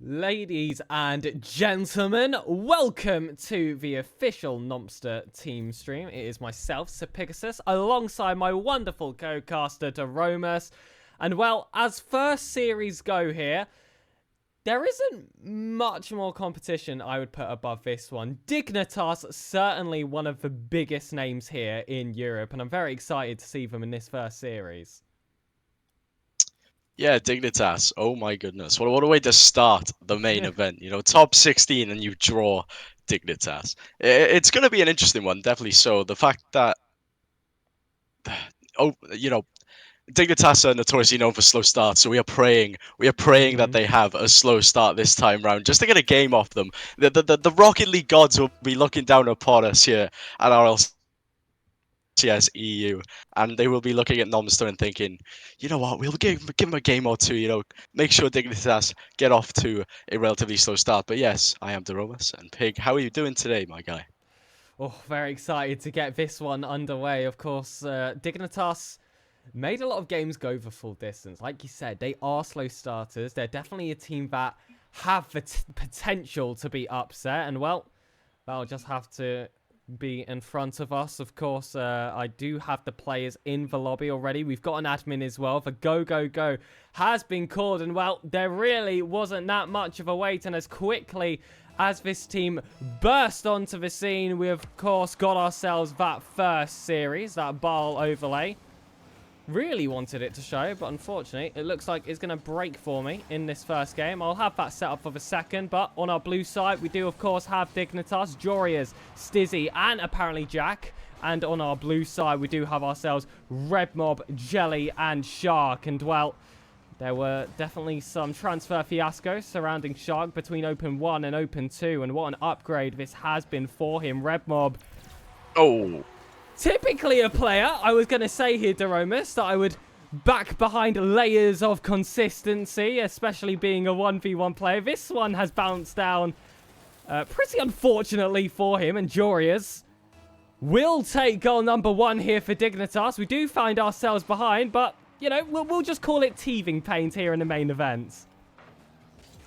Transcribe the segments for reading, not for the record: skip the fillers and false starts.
Ladies and gentlemen, welcome to the official NOMSTER team stream. It is myself, SirPigasus, alongside my wonderful co-caster, Romus. And well, as first series go here, there isn't much more competition I would put above this one. Dignitas, certainly one of the biggest names here in Europe, and I'm very excited to see them in this first series. Yeah, Dignitas. Oh my goodness. What a way to start the main event. You know, top 16 and you draw Dignitas. It's going to be an interesting one, definitely so. The fact that, Dignitas are notoriously known for slow starts, so we are praying that they have a slow start this time round, just to get a game off them. The Rocket League gods will be looking down upon us here at RLCS EU, and they will be looking at NOMSTER and thinking, you know what, we'll give them a game or two, make sure Dignitas get off to a relatively slow start. But yes, I am Romus, and Pig, how are you doing today, my guy? Oh, very excited to get this one underway. Of course, Dignitas made a lot of games go the full distance. Like you said, they are slow starters. They're definitely a team that have the potential to be upset. And, well, that'll just have to be in front of us. Of course, I do have the players in the lobby already. We've got an admin as well. The go has been called. And, well, there really wasn't that much of a wait. And as quickly as this team burst onto the scene, we, of course, got ourselves that first series, that Ball overlay. Really wanted it to show, but unfortunately, it looks like it's going to break for me in this first game. I'll have that set up for the second, but on our blue side, we do, of course, have Dignitas, Jorias, Stizzy, and apparently Jack. And on our blue side, we do have ourselves Red Mob, Jelly, and Shark. And, well, there were definitely some transfer fiascos surrounding Shark between Open 1 and Open 2. And what an upgrade this has been for him. Red Mob. Oh. Typically a player, I was going to say here, Romus, that I would back behind layers of consistency, especially being a 1v1 player. This one has bounced down pretty unfortunately for him, and Jorias will take goal number 1 here for Dignitas. We do find ourselves behind, but, you know, we'll just call it teething pains here in the main event.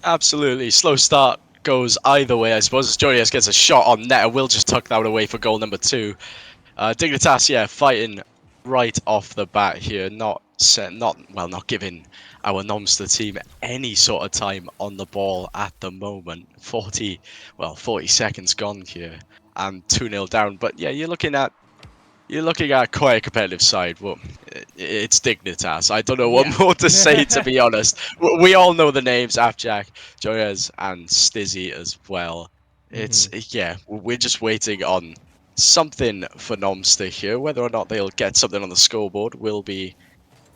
Absolutely. Slow start goes either way, I suppose. Jorias gets a shot on net, and we'll just tuck that away for goal number 2. Dignitas, yeah, fighting right off the bat here, not giving our NOMSTER team any sort of time on the ball at the moment. 40 seconds gone here, and 2-0 down. But yeah, you're looking at quite a competitive side. Well, it's Dignitas. I don't know what more to say, to be honest. We all know the names: Afjack, Joyaz, and Stizzy as well. We're just waiting on something for NOMSTER here. Whether or not they'll get something on the scoreboard will be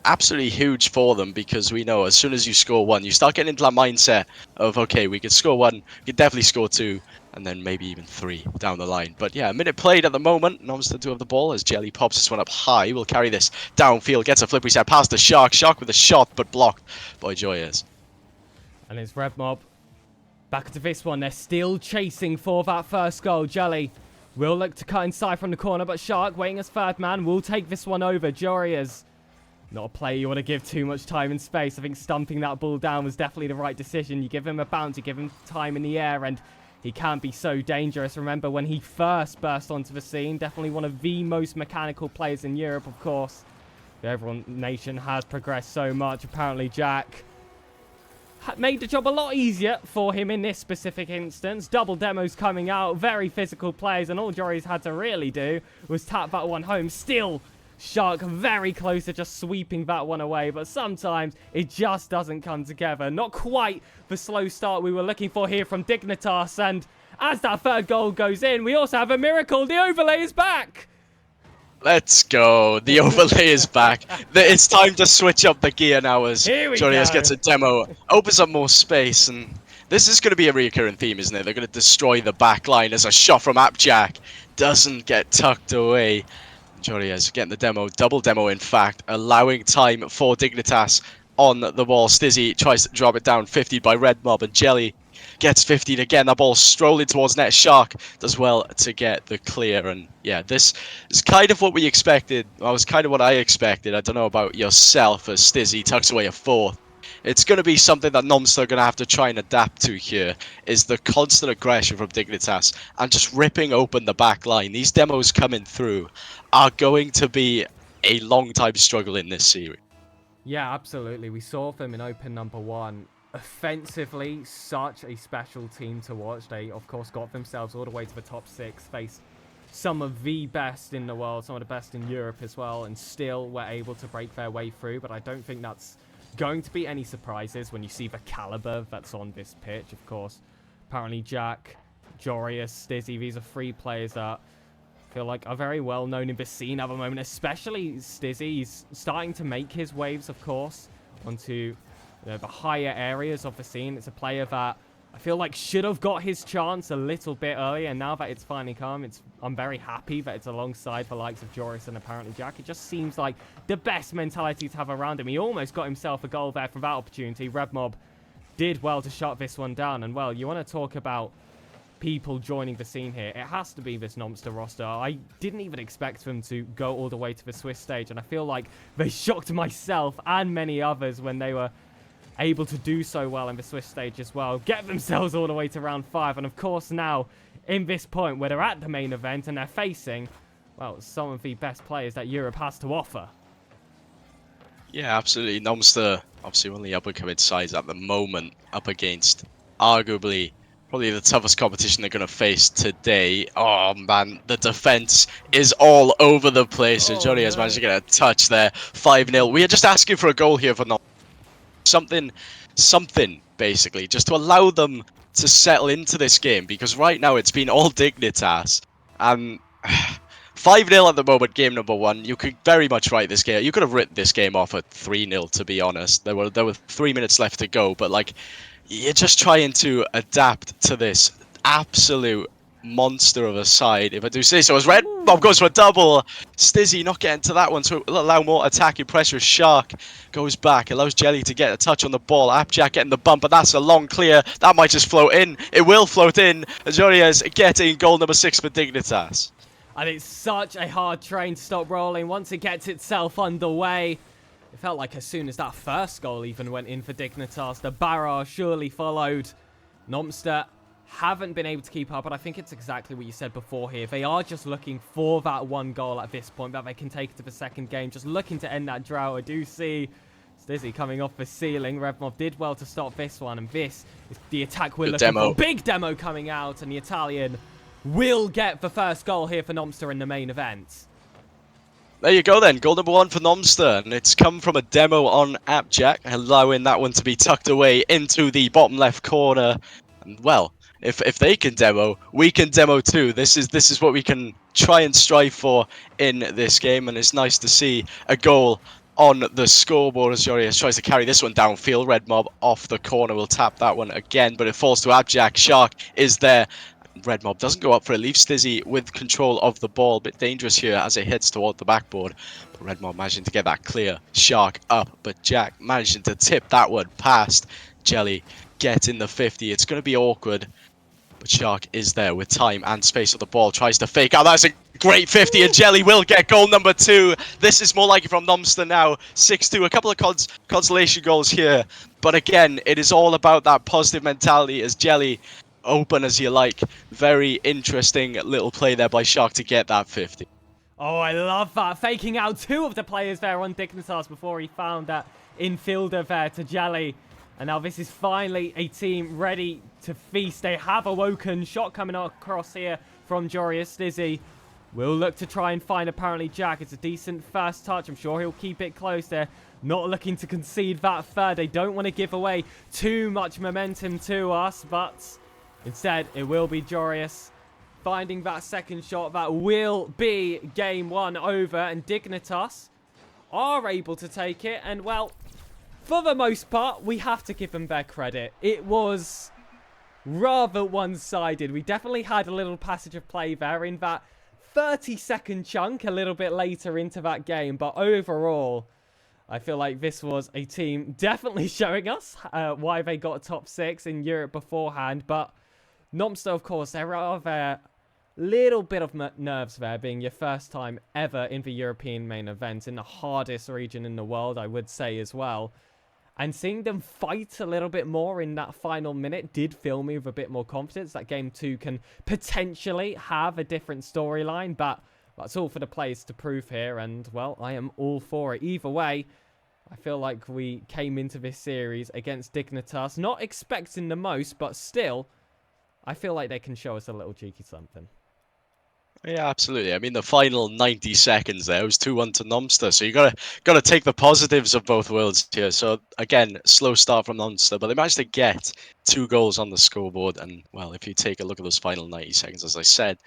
absolutely huge for them, because we know as soon as you score 1, you start getting into that mindset of, okay, we can score 1, we can definitely score 2, and then maybe even 3 down the line. But yeah, a minute played at the moment. NOMSTER do have the ball as Jelly pops this one up high. We'll carry this downfield, gets a flip reset past the Shark. Shark with a shot, but blocked by Joyas. And it's Red Mob back into this one. They're still chasing for that first goal. Jelly will look to cut inside from the corner, but Shark, waiting as third man, will take this one over. Jorias, not a player you want to give too much time and space. I think stumping that ball down was definitely the right decision. You give him a bounce, you give him time in the air, and he can be so dangerous. Remember when he first burst onto the scene, definitely one of the most mechanical players in Europe, of course. The overall nation has progressed so much. Apparently Jack made the job a lot easier for him in this specific instance. Double demos coming out, very physical plays, and all Jory's had to really do was tap that one home. Still, Shark very close to just sweeping that one away, but sometimes it just doesn't come together. Not quite the slow start we were looking for here from Dignitas, and as that third goal goes in, we also have a miracle. The overlay is back! Let's go. The overlay is back. It's time to switch up the gear now as Jorias gets a demo, opens up more space, and this is going to be a recurring theme, isn't it? They're going to destroy the back line as a shot from Apjack doesn't get tucked away. Jorias getting the demo, double demo in fact, allowing time for Dignitas on the ball. Stizzy tries to drop it down, 50 by Red Mob, and Jelly gets 15 again. That ball strolling towards net. Shark does well to get the clear, and yeah, this is kind of what we expected. Well, it was kind of what I expected. I don't know about yourself, as Stizzy tucks away a 4th. it's going to be something that NOMSTER are going to have to try and adapt to here, is the constant aggression from Dignitas and just ripping open the back line. These demos coming through are going to be a long time struggle in this series. Yeah, absolutely. We saw them in Open number 1. Offensively, such a special team to watch. They, of course, got themselves all the way to the top 6, faced some of the best in the world, some of the best in Europe as well, and still were able to break their way through. But I don't think that's going to be any surprises when you see the caliber that's on this pitch, of course. Apparently, Jack, Jorius, Stizzy, these are 3 players that feel like are very well known in the scene at the moment, especially Stizzy. He's starting to make his waves, of course, onto the higher areas of the scene. It's a player that I feel like should have got his chance a little bit earlier, and now that it's finally come, I'm very happy that it's alongside the likes of Joris and apparently Jack. It just seems like the best mentality to have around him. He almost got himself a goal there from that opportunity. Redmob did well to shut this one down, and well, you want to talk about people joining the scene here. It has to be this NOMSTER roster. I didn't even expect them to go all the way to the Swiss stage, and I feel like they shocked myself and many others when they were able to do so well in the Swiss stage as well. Get themselves all the way to round 5, and of course now, in this point where they're at the main event and they're facing, well, some of the best players that Europe has to offer. Yeah, absolutely. NOMSTER, obviously one of the up-and-coming sides at the moment, up against arguably probably the toughest competition they're going to face today. Oh, man, the defense is all over the place. And Johnny has managed to get a touch there. 5-0. We are just asking for a goal here for something, basically, just to allow them to settle into this game. Because right now it's been all Dignitas. And 5-0 at the moment, game number 1. You could very much write this game. You could have written this game off at 3-0, to be honest. There were 3 minutes left to go, but like, you're just trying to adapt to this absolute monster of a side, if I do say so. As Redmob goes for a double, Stizzy not getting to that one to allow more attacking pressure. Shark goes back, allows Jelly to get a touch on the ball. Appjack getting the bump, but that's a long clear. That might just float in. It will float in. Azorias getting goal number 6 for Dignitas. And it's such a hard train to stop rolling once it gets itself underway. It felt like as soon as that first goal even went in for Dignitas, the barrage surely followed. NOMSTER haven't been able to keep up, but I think it's exactly what you said before here. They are just looking for that one goal at this point that they can take to the second game, just looking to end that drought. I do see Stizzy coming off the ceiling. Redmob did well to stop this one, and this is the attack we're looking for. Big demo coming out, and the Italian will get the first goal here for NOMSTER in the main event. There you go then, goal number 1 for NOMSTER, and it's come from a demo on Appjack, allowing that one to be tucked away into the bottom left corner. And well, if they can demo, we can demo too. This is what we can try and strive for in this game, and it's nice to see a goal on the scoreboard as Jorius tries to carry this one downfield. Redmob off the corner will tap that one again, but it falls to Appjack. Shark is there. Redmob doesn't go up for it, leaves Stizzy with control of the ball. A bit dangerous here as it hits toward the backboard. But Redmob managing to get that clear. Shark up, but Jack managing to tip that one past. Jelly get in the 50. It's going to be awkward, but Shark is there with time and space on the ball. Tries to fake out. That's a great 50, and Jelly will get goal number 2. This is more likely from NOMSTER now. 6-2. A couple of consolation goals here. But again, it is all about that positive mentality as Jelly, open as you like. Very interesting little play there by Shark to get that 50. Oh, I love that. Faking out 2 of the players there on Dignitas before he found that infielder there to Jelly. And now this is finally a team ready to feast. They have awoken. Shot coming across here from Jorius. Stizzy will look to try and find apparently Jack. It's a decent first touch. I'm sure he'll keep it close there. Not looking to concede that third. They don't want to give away too much momentum to us, but instead, it will be Jorius finding that second shot. That will be game 1 over, and Dignitas are able to take it. And, well, for the most part, we have to give them their credit. It was rather one-sided. We definitely had a little passage of play there in that 30-second chunk a little bit later into that game. But overall, I feel like this was a team definitely showing us why they got top 6 in Europe beforehand. But NOMSTER, of course, there are their little bit of nerves there, being your first time ever in the European main event in the hardest region in the world, I would say as well. And seeing them fight a little bit more in that final minute did fill me with a bit more confidence that Game 2 can potentially have a different storyline. But that's all for the players to prove here. And, well, I am all for it. Either way, I feel like we came into this series against Dignitas, not expecting the most, but still, I feel like they can show us a little cheeky something. Yeah, absolutely. I mean, the final 90 seconds there was 2-1 to NOMSTER, so you gotta take the positives of both worlds here. So again, slow start from NOMSTER, but they managed to get 2 goals on the scoreboard. And well, if you take a look at those final 90 seconds, as I said,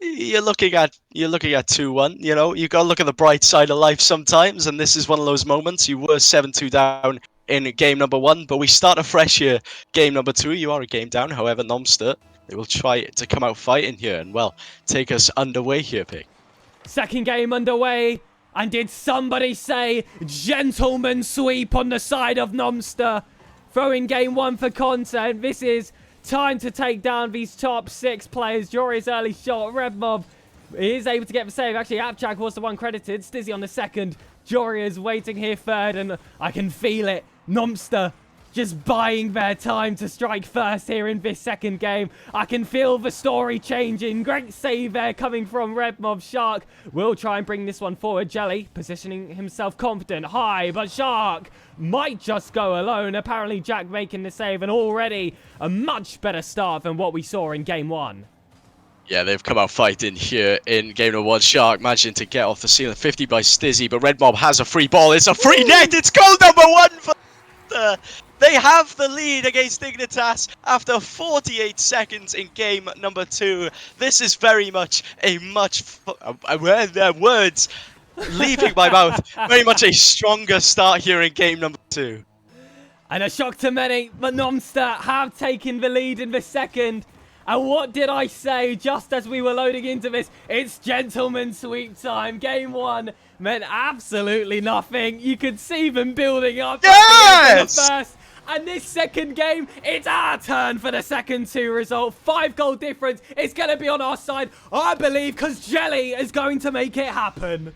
you're looking at 2-1. You know, you gotta look at the bright side of life sometimes, and this is one of those moments. You were 7-2 down in game number 1, but we start afresh here. Game number 2, you are a game down. However, NOMSTER, they will try to come out fighting here and, well, take us underway here, Pig. Second game underway. And did somebody say gentleman sweep on the side of NOMSTER? Throwing game 1 for content. This is time to take down these top 6 players. Jory's early shot. Red Mob is able to get the save. Actually, Appjack was the one credited. Stizzy on the second. Jory is waiting here third. And I can feel it. NOMSTER just buying their time to strike first here in this second game. I can feel the story changing. Great save there coming from Red Mob. Shark will try and bring this one forward. Jelly positioning himself confident. High, but Shark might just go alone. Apparently Jack making the save, and already a much better start than what we saw in game 1. Yeah, they've come out fighting here in game number 1. Shark managing to get off the ceiling. 50 by Stizzy, but Red Mob has a free ball. It's a free net. It's goal number 1 for they have the lead against Dignitas after 48 seconds in game number 2. This is very much a words leaving my mouth. Very much a stronger start here in game number 2. And a shock to many, but NOMSTER have taken the lead in the second. And what did I say just as we were loading into this? It's gentleman sweep time. Game 1 meant absolutely nothing. You could see them building up. Yes! The first. And this second game, it's our turn for the second 2 result. 5-goal difference. It's going to be on our side, I believe, because Jelly is going to make it happen.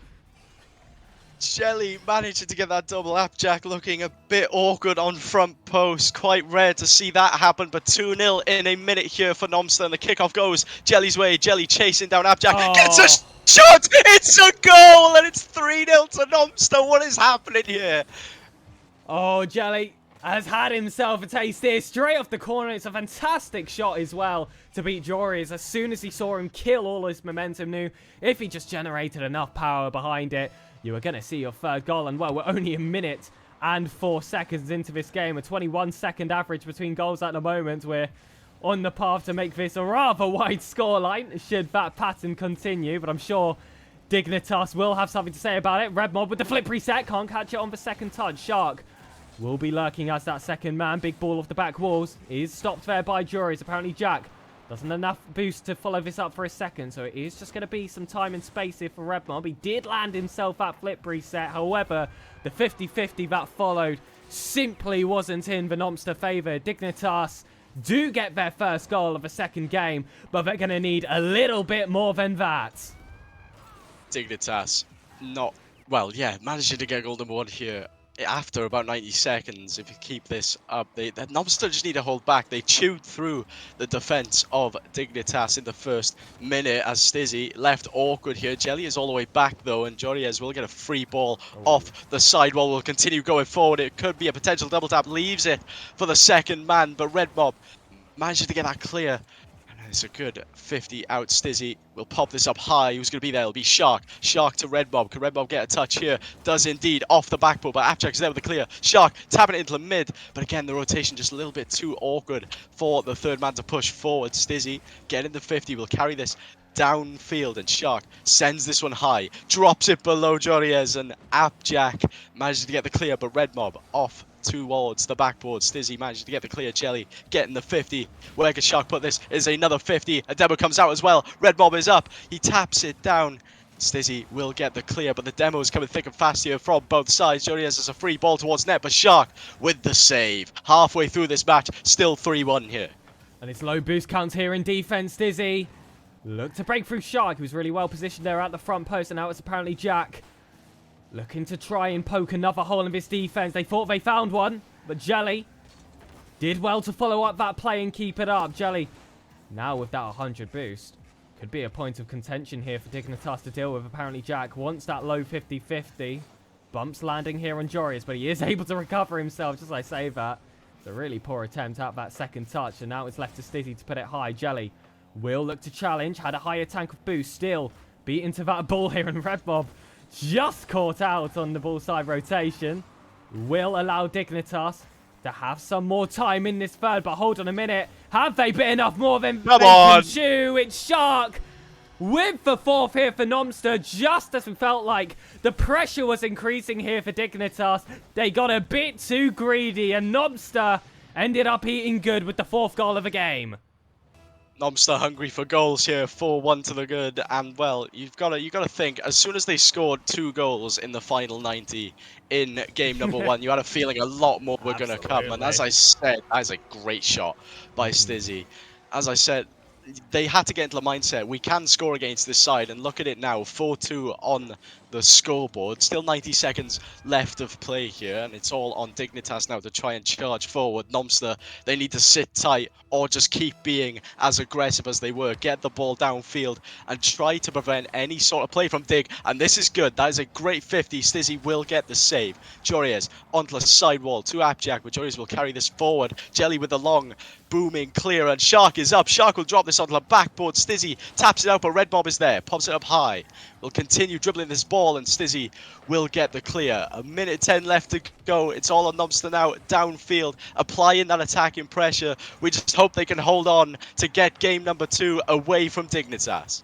Jelly managing to get that double. Appjack looking a bit awkward on front post. Quite rare to see that happen, but 2-0 in a minute here for NOMSTER, and the kickoff goes Jelly's way. Jelly chasing down Appjack. Gets a shot! It's a goal, and it's 3-0 to NOMSTER. What is happening here? Oh, Jelly has had himself a taste here. Straight off the corner. It's a fantastic shot as well to beat Jory. As soon as he saw him kill all his momentum, knew if he just generated enough power behind it, you were going to see your third goal. And, well, we're only a minute and 4 seconds into this game. A 21-second average between goals at the moment. We're on the path to make this a rather wide scoreline, should that pattern continue. But I'm sure Dignitas will have something to say about it. Red Mob with the flip reset. Can't catch it on the second touch. Shark will be lurking as that second man. Big ball off the back walls. Is stopped there by Juries. Apparently Jack doesn't enough boost to follow this up for a second, so it is just going to be some time and space here for Red Mob. He did land himself at flip reset. However, the 50-50 that followed simply wasn't in the NOMSTER favour. Dignitas do get their first goal of a second game, but they're going to need a little bit more than that. Dignitas managing to get goal number 1 here after about 90 seconds. If you keep this up, the NOMSTER just need to hold back. They chewed through the defense of Dignitas in the first minute as Stizzy left awkward here. Jelly is all the way back though, and Joriez will get a free ball off the sidewall. Will continue going forward. It could be a potential double tap. Leaves it for the second man, but Red Mob manages to get that clear. It's a good 50 out. Stizzy will pop this up high. Who's going to be there? It'll be Shark. Shark to Red Mob. Can Red Mob get a touch here? Does indeed. Off the backboard, but Appjack's there with the clear. Shark tapping it into the mid. But again, the rotation just a little bit too awkward for the third man to push forward. Stizzy getting the 50. Will carry this downfield, and Shark sends this one high. Drops it below Joriez, and Appjack manages to get the clear, but Red Mob off towards the backboard. Stizzy managed to get the clear. Jelly getting the 50. Where can Shark put this? Is another 50. A demo comes out as well. Red Mob is up. He taps it down. Stizzy will get the clear, but the demo is coming thick and fast here from both sides. Joriez has a free ball towards net, but Shark with the save. Halfway through this match, still 3-1 here. And it's low boost counts here in defense. Stizzy look to break through Shark. He was really well positioned there at the front post, and now it's apparently Jack. Looking to try and poke another hole in this defense. They thought they found one, but Jelly did well to follow up that play and keep it up. Jelly, now with that 100 boost, could be a point of contention here for Dignitas to deal with. Apparently Jack wants that low 50-50. Bumps landing here on Jorius, but he is able to recover himself, just as I say that. It's a really poor attempt at that second touch, and now it's left to Stizzy to put it high. Jelly will look to challenge, had a higher tank of boost, still beat into that ball here, and Red Mob just caught out on the ball side rotation. Will allow Dignitas to have some more time in this third, but hold on a minute. Have they bit enough more than they can chew? It's Shark with the fourth here for NOMSTER, just as we felt like the pressure was increasing here for Dignitas. They got a bit too greedy, and NOMSTER ended up eating good with the fourth goal of the game. NOMSTER hungry for goals here, 4-1 to the good, and well, you've got to think, as soon as they scored 2 goals in the final 90 in game number 1, you had a feeling a lot more were going to come, and as I said, that is a great shot by Stizzy. As I said, they had to get into the mindset, we can score against this side, and look at it now, 4-2 on the scoreboard. Still 90 seconds left of play here, and it's all on Dignitas now to try and charge forward. NOMSTER, they need to sit tight or just keep being as aggressive as they were. Get the ball downfield and try to prevent any sort of play from Dig, and this is good. That is a great 50. Stizzy will get the save. Jorius onto the side wall to Abjack, but Jorius will carry this forward. Jelly with the long booming clear, and Shark is up. Shark will drop this onto the backboard. Stizzy taps it out, but Red Mob is there. Pops it up high. Will continue dribbling this ball, and Stizzy will get the clear. 1:10 left to go. It's all on NOMSTER now, downfield, applying that attacking pressure. We just hope they can hold on to get game number 2 away from Dignitas.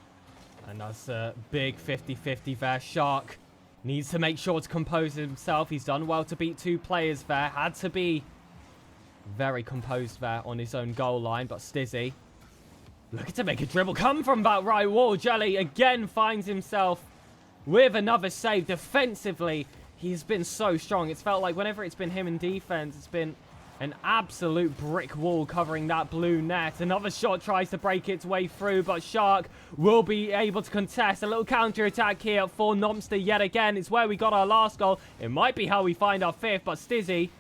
And that's a big 50-50 there. Shark needs to make sure to compose himself. He's done well to beat 2 players there. Had to be very composed there on his own goal line, but Stizzy looking to make a dribble come from that right wall. Jelly again finds himself with another save. Defensively, he's been so strong. It's felt like whenever it's been him in defense, it's been an absolute brick wall covering that blue net. Another shot tries to break its way through, but Shark will be able to contest. A little counter-attack here for NOMSTER yet again. It's where we got our last goal. It might be how we find our 5th, but Stizzy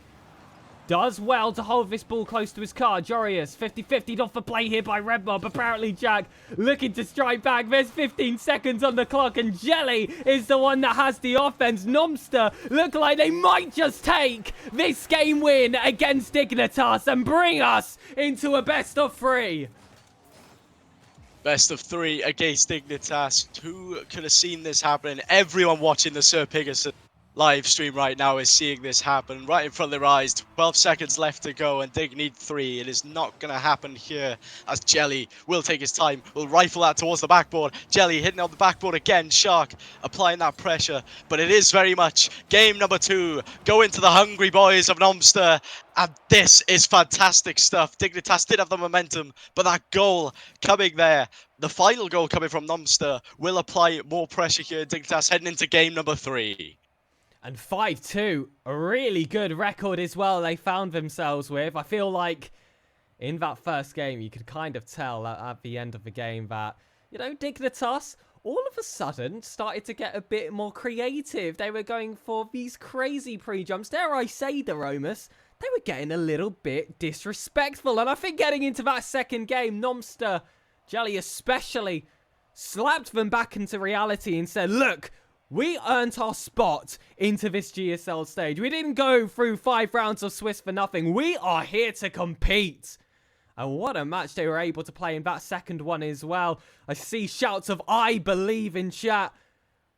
does well to hold this ball close to his car. Jorius, 50-50 off the play here by Red Mob. Apparently Jack looking to strike back. There's 15 seconds on the clock, and Jelly is the one that has the offense. NOMSTER look like they might just take this game win against Dignitas and bring us into a best of 3. Best of 3 against Dignitas. Who could have seen this happen? Everyone watching the SirPigasus live stream right now is seeing this happen right in front of their eyes. 12 seconds left to go, and Dig need 3. It is not going to happen here, as Jelly will take his time, will rifle that towards the backboard. Jelly hitting on the backboard again. Shark applying that pressure, but it is very much game number 2. Go into the hungry boys of NOMSTER, and this is fantastic stuff. Dignitas did have the momentum, but that goal coming there, the final goal coming from NOMSTER, will apply more pressure here. Dignitas heading into game number 3. And 5-2, a really good record as well they found themselves with. I feel like in that first game, you could kind of tell at the end of the game that, you know, Dignitas all of a sudden started to get a bit more creative. They were going for these crazy pre-jumps. Dare I say, Romus, they were getting a little bit disrespectful. And I think getting into that second game, NOMSTER, Jelly especially, slapped them back into reality and said, look, we earned our spot into this GSL stage. We didn't go through 5 rounds of Swiss for nothing. We are here to compete. And what a match they were able to play in that second one as well. I see shouts of I believe in chat.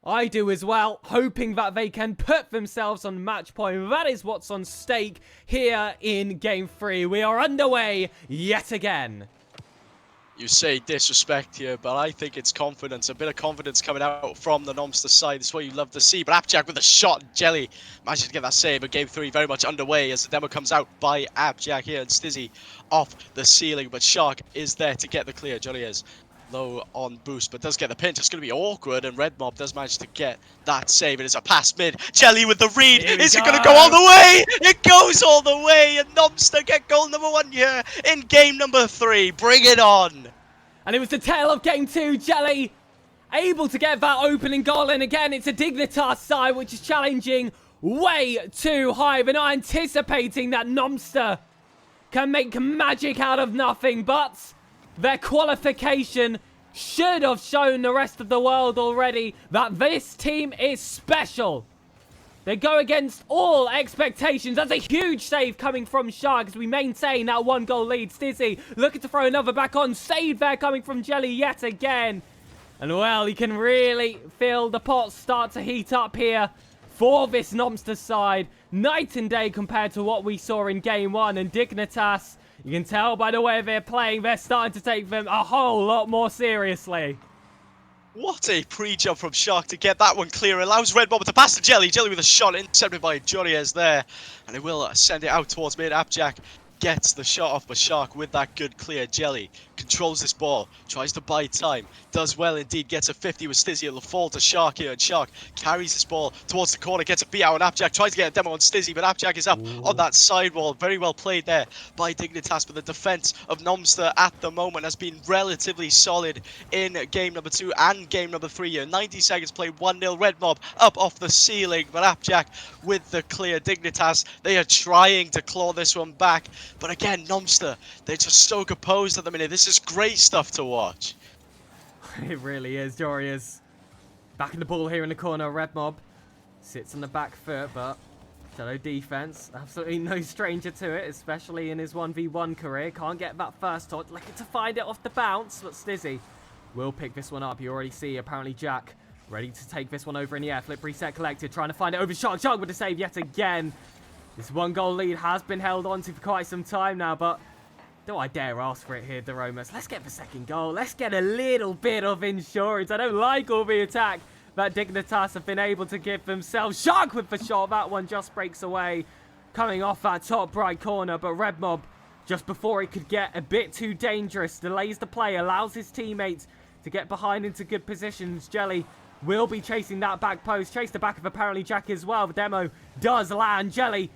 I do as well, hoping that they can put themselves on match point. That is what's on stake here in Game 3. We are underway yet again. You say disrespect here, but I think it's confidence. A bit of confidence coming out from the NOMSTER side. That's what you love to see. But Abjack with a shot. Jelly managed to get that save. But game 3 very much underway as the demo comes out by Abjack here. And Stizzy off the ceiling. But Shark is there to get the clear. Jelly is low on boost, but does get the pinch. It's going to be awkward, and Red Mob does manage to get that save. It is a pass mid. Jelly with the read. Is it going to go all the way? It goes all the way, and NOMSTER get goal number 1 here in game number 3. Bring it on. And it was the tail of game 2. Jelly able to get that opening goal. And again, it's a Dignitas side, which is challenging way too high. They're not anticipating that NOMSTER can make magic out of nothing, but their qualification should have shown the rest of the world already that this team is special. They go against all expectations. That's a huge save coming from Shark as we maintain that 1-goal lead. Stizzy looking to throw another back on. Save there coming from Jelly yet again. And well, you can really feel the pot start to heat up here for this NOMSTER side. Night and day compared to what we saw in Game 1. And Dignitas, you can tell by the way they're playing, they're starting to take them a whole lot more seriously. What a pre-jump from Shark to get that one clear. Allows Red Mob to pass to Jelly. Jelly with a shot intercepted by Joriez there. And it will send it out towards mid. Appjack gets the shot off, but Shark with that good clear. Jelly controls this ball, tries to buy time, does well indeed, gets a 50 with Stizzy. It'll fall to Shark here, and Shark carries this ball towards the corner, gets a beat out, and Appjack tries to get a demo on Stizzy, but Appjack is up on that sidewall. Very well played there by Dignitas, but the defense of NOMSTER at the moment has been relatively solid in game number 2 and game number 3 here. 90 seconds played, 1-0, Red Mob up off the ceiling, but Appjack with the clear. Dignitas, they are trying to claw this one back, but again, NOMSTER, they're just so composed at the minute. This is great stuff to watch. It really is. Joriez back in the ball here in the corner. Red Mob sits on the back foot, but Shadow defense, absolutely no stranger to it, especially in his 1v1 career. Can't get that first touch. Looking to find it off the bounce, but Stizzy will pick this one up. You already see, apparently, Jack ready to take this one over in the air. Flip reset collected, trying to find it over Shark. Shark with the save yet again. This 1-goal lead has been held on to for quite some time now, but do I dare ask for it here, Daromas? Let's get the second goal. Let's get a little bit of insurance. I don't like all the attack that Dignitas have been able to give themselves. Shark with the shot. That one just breaks away, coming off that top right corner. But Red Mob, just before it could get a bit too dangerous, delays the play, allows his teammates to get behind into good positions. Jelly will be chasing that back post. Chase the back of apparently Jack as well. The demo does land. Jelly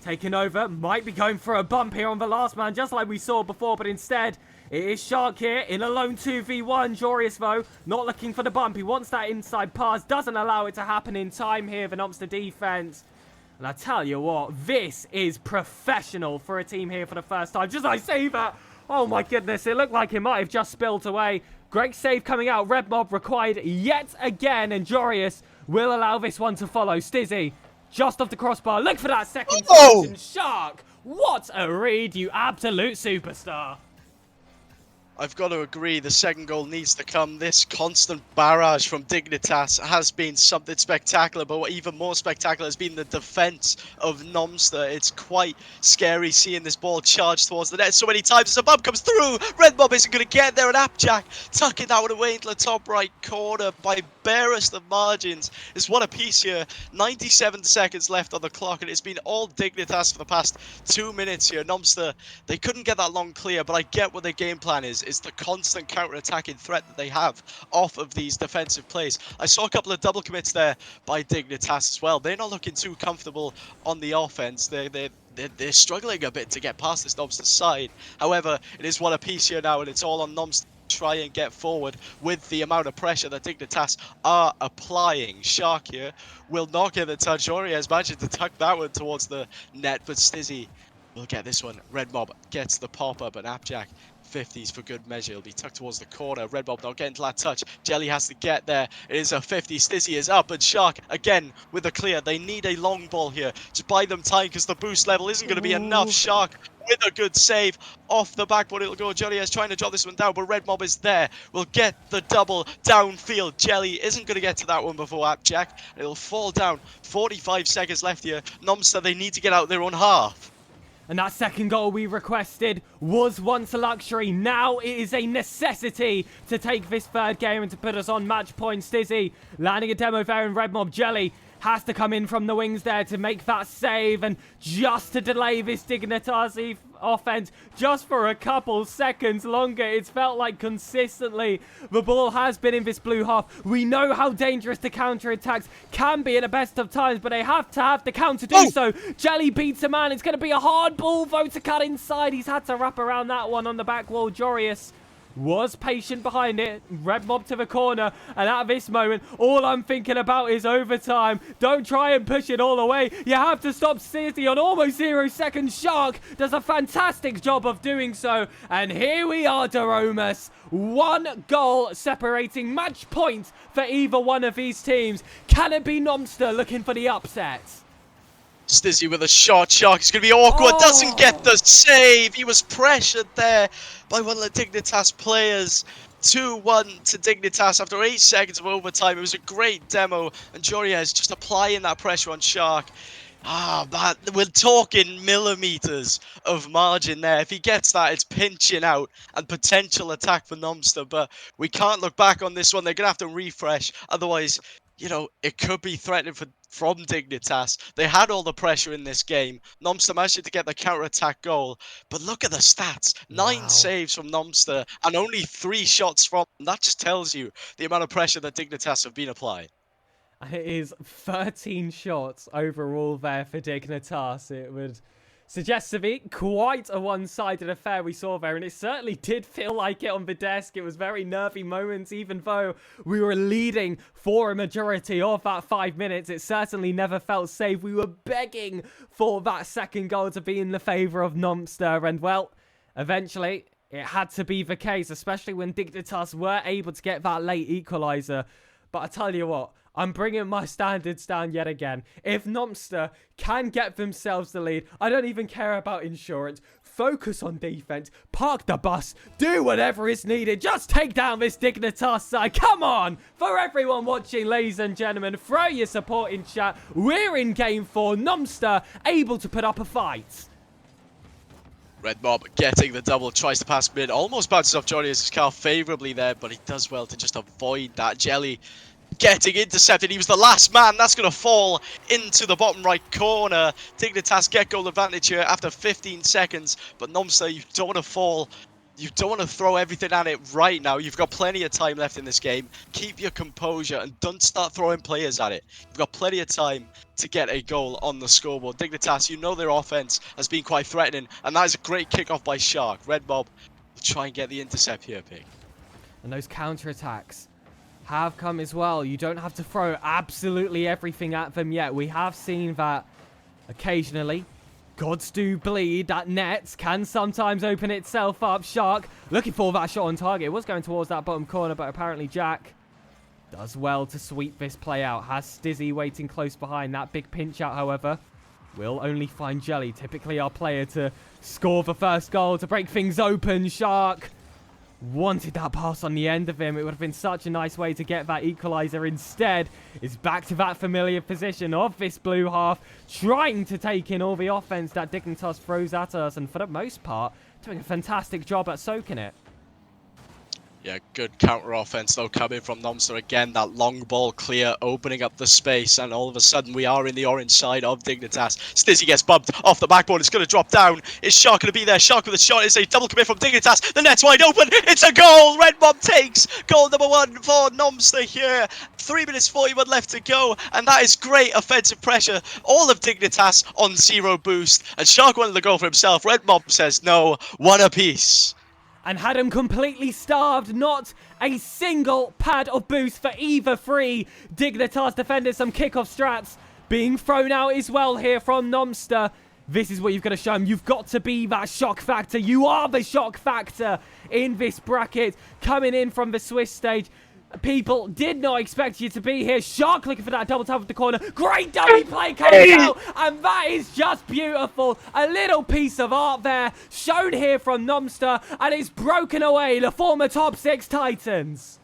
taking over, might be going for a bump here on the last man, just like we saw before, but instead, it is Shark here in a lone 2v1. Joriez, though, not looking for the bump. He wants that inside pass, doesn't allow it to happen in time here, the NOMSTER defense. And I tell you what, this is professional for a team here for the first time. Just I say that, oh my goodness, it looked like it might have just spilled away. Great save coming out, Red Mob required yet again, and Joriez will allow this one to follow. Stizzy, just off the crossbar. Look for that second solution. Shark, what a read, you absolute superstar. I've got to agree, the second goal needs to come. This constant barrage from Dignitas has been something spectacular, but what even more spectacular has been the defense of NOMSTER. It's quite scary seeing this ball charge towards the net so many times. As a bump comes through, Red Mob isn't going to get there, and Appjack tucking that one away into the top right corner by barest of margins. It's one apiece here. 97 seconds left on the clock, and it's been all Dignitas for the past 2 minutes here. NOMSTER, they couldn't get that long clear, but I get what their game plan is the constant counter-attacking threat that they have off of these defensive plays. I saw a couple of double commits there by Dignitas as well. They're not looking too comfortable on the offense. They're struggling a bit to get past this NOMSTER side. However, it is one apiece here now, and it's all on NOMSTER to try and get forward with the amount of pressure that Dignitas are applying. Shark here will not get the touch. Joriez managed to tuck that one towards the net, but Stizzy will get this one. Red Mob gets the pop-up, and Appjack 50s for good measure. It'll be tucked towards the corner. Red Mob not getting to that touch. Jelly has to get there. It is a 50. Stizzy is up, and Shark again with a clear. They need a long ball here. Just buy them time because the boost level isn't going to be enough. Shark with a good save off the backboard. It'll go. Jelly is trying to drop this one down, but Red Mob is there. Will get the double downfield. Jelly isn't going to get to that one before Appjack. It'll fall down. 45 seconds left here. NOMSTER, they need to get out their own half. And that second goal we requested was once a luxury. Now it is a necessity to take this third game and to put us on match point. Stizzy landing a demo there, and Red Mob Jelly has to come in from the wings there to make that save, and just to delay this Dignitas offense just for a couple seconds longer. It's felt like consistently the ball has been in this blue half. We know how dangerous the counter-attacks can be at the best of times, but they have to have the counter do so. Jelly beats a man. It's going to be a hard ball, though, to cut inside. He's had to wrap around that one on the back wall. Joriez was patient behind it. Red Mob to the corner, and at this moment, all I'm thinking about is overtime. Don't try and push it all away. You have to stop City on almost 0 seconds. Shark does a fantastic job of doing so, and here we are, Doromus. 1 goal separating match point for either one of these teams. Can it be NOMSTER looking for the upset? Stizzy with a shot. Shark is going to be awkward. Oh. Doesn't get the save. He was pressured there by one of the Dignitas players. 2-1 to Dignitas after 8 seconds of overtime. It was a great demo. And Joria is just applying that pressure on Shark. Ah, man, we're talking millimeters of margin there. If he gets that, it's pinching out and potential attack for NOMSTER. But we can't look back on this one. They're going to have to refresh. Otherwise, you know, it could be threatening from Dignitas. They had all the pressure in this game. NOMSTER managed to get the counter-attack goal. But look at the stats. 9 saves from NOMSTER and only 3 shots from them. That just tells you the amount of pressure that Dignitas have been applying. It is 13 shots overall there for Dignitas. It would suggest to be quite a one-sided affair we saw there, and it certainly did feel like it on the desk. It was very nervy moments, even though we were leading for a majority of that 5 minutes. It certainly never felt safe. We were begging for that second goal to be in the favour of NOMSTER, and well, eventually it had to be the case, especially when Dignitas were able to get that late equaliser. But I tell you what, I'm bringing my standards down yet again. If NOMSTER can get themselves the lead, I don't even care about insurance. Focus on defense, park the bus, do whatever is needed. Just take down this Dignitas side. Come on! For everyone watching, ladies and gentlemen, throw your support in chat. We're in game 4. NOMSTER able to put up a fight. Red Mob getting the double, tries to pass mid, almost bounces off Johnny's car favourably there, but he does well to just avoid that. Jelly getting intercepted. He was the last man. That's going to fall into the bottom right corner. Dignitas get goal advantage here after 15 seconds, but NOMSTER, you don't want to fall. You don't want to throw everything at it right now. You've got plenty of time left in this game. Keep your composure and don't start throwing players at it. You've got plenty of time to get a goal on the scoreboard. Dignitas, you know their offense has been quite threatening, and that is a great kickoff by Shark. Red Mob will try and get the intercept here, Pig. And those counter-attacks have come as well. You don't have to throw absolutely everything at them yet. We have seen that occasionally. Gods do bleed. That net can sometimes open itself up. Shark looking for that shot on target. It was going towards that bottom corner, but apparently Jack does well to sweep this play out. Has Stizzy waiting close behind. That big pinch out, however, will only find Jelly, typically our player, to score the first goal, to break things open. Shark wanted that pass on the end of him. It would have been such a nice way to get that equaliser. Instead, is back to that familiar position of this blue half, trying to take in all the offense that Dignitas throws at us, and for the most part, doing a fantastic job at soaking it. Yeah, good counter offense though coming from NOMSTER again. That long ball clear, opening up the space, and all of a sudden we are in the orange side of Dignitas. Stizzy gets bumped off the backboard. It's going to drop down. Is Shark going to be there? Shark with a shot. It's a double commit from Dignitas. The net's wide open. It's a goal. Red Mob takes goal number 1 for NOMSTER here. 3 minutes 41 left to go, and that is great offensive pressure. All of Dignitas on 0 boost, and Shark wanted the goal for himself. Red Mob says no. 1 apiece. And had him completely starved. Not a single pad of boost for either three Dignitas defenders. Some kickoff strats being thrown out as well here from NOMSTER. This is what you've got to show him. You've got to be that shock factor. You are the shock factor in this bracket. Coming in from the Swiss stage. People did not expect you to be here. Shark looking for that double tap with the corner. Great dummy play comes out. And that is just beautiful. A little piece of art there shown here from NOMSTER. And it's broken away. The former top 6 Titans.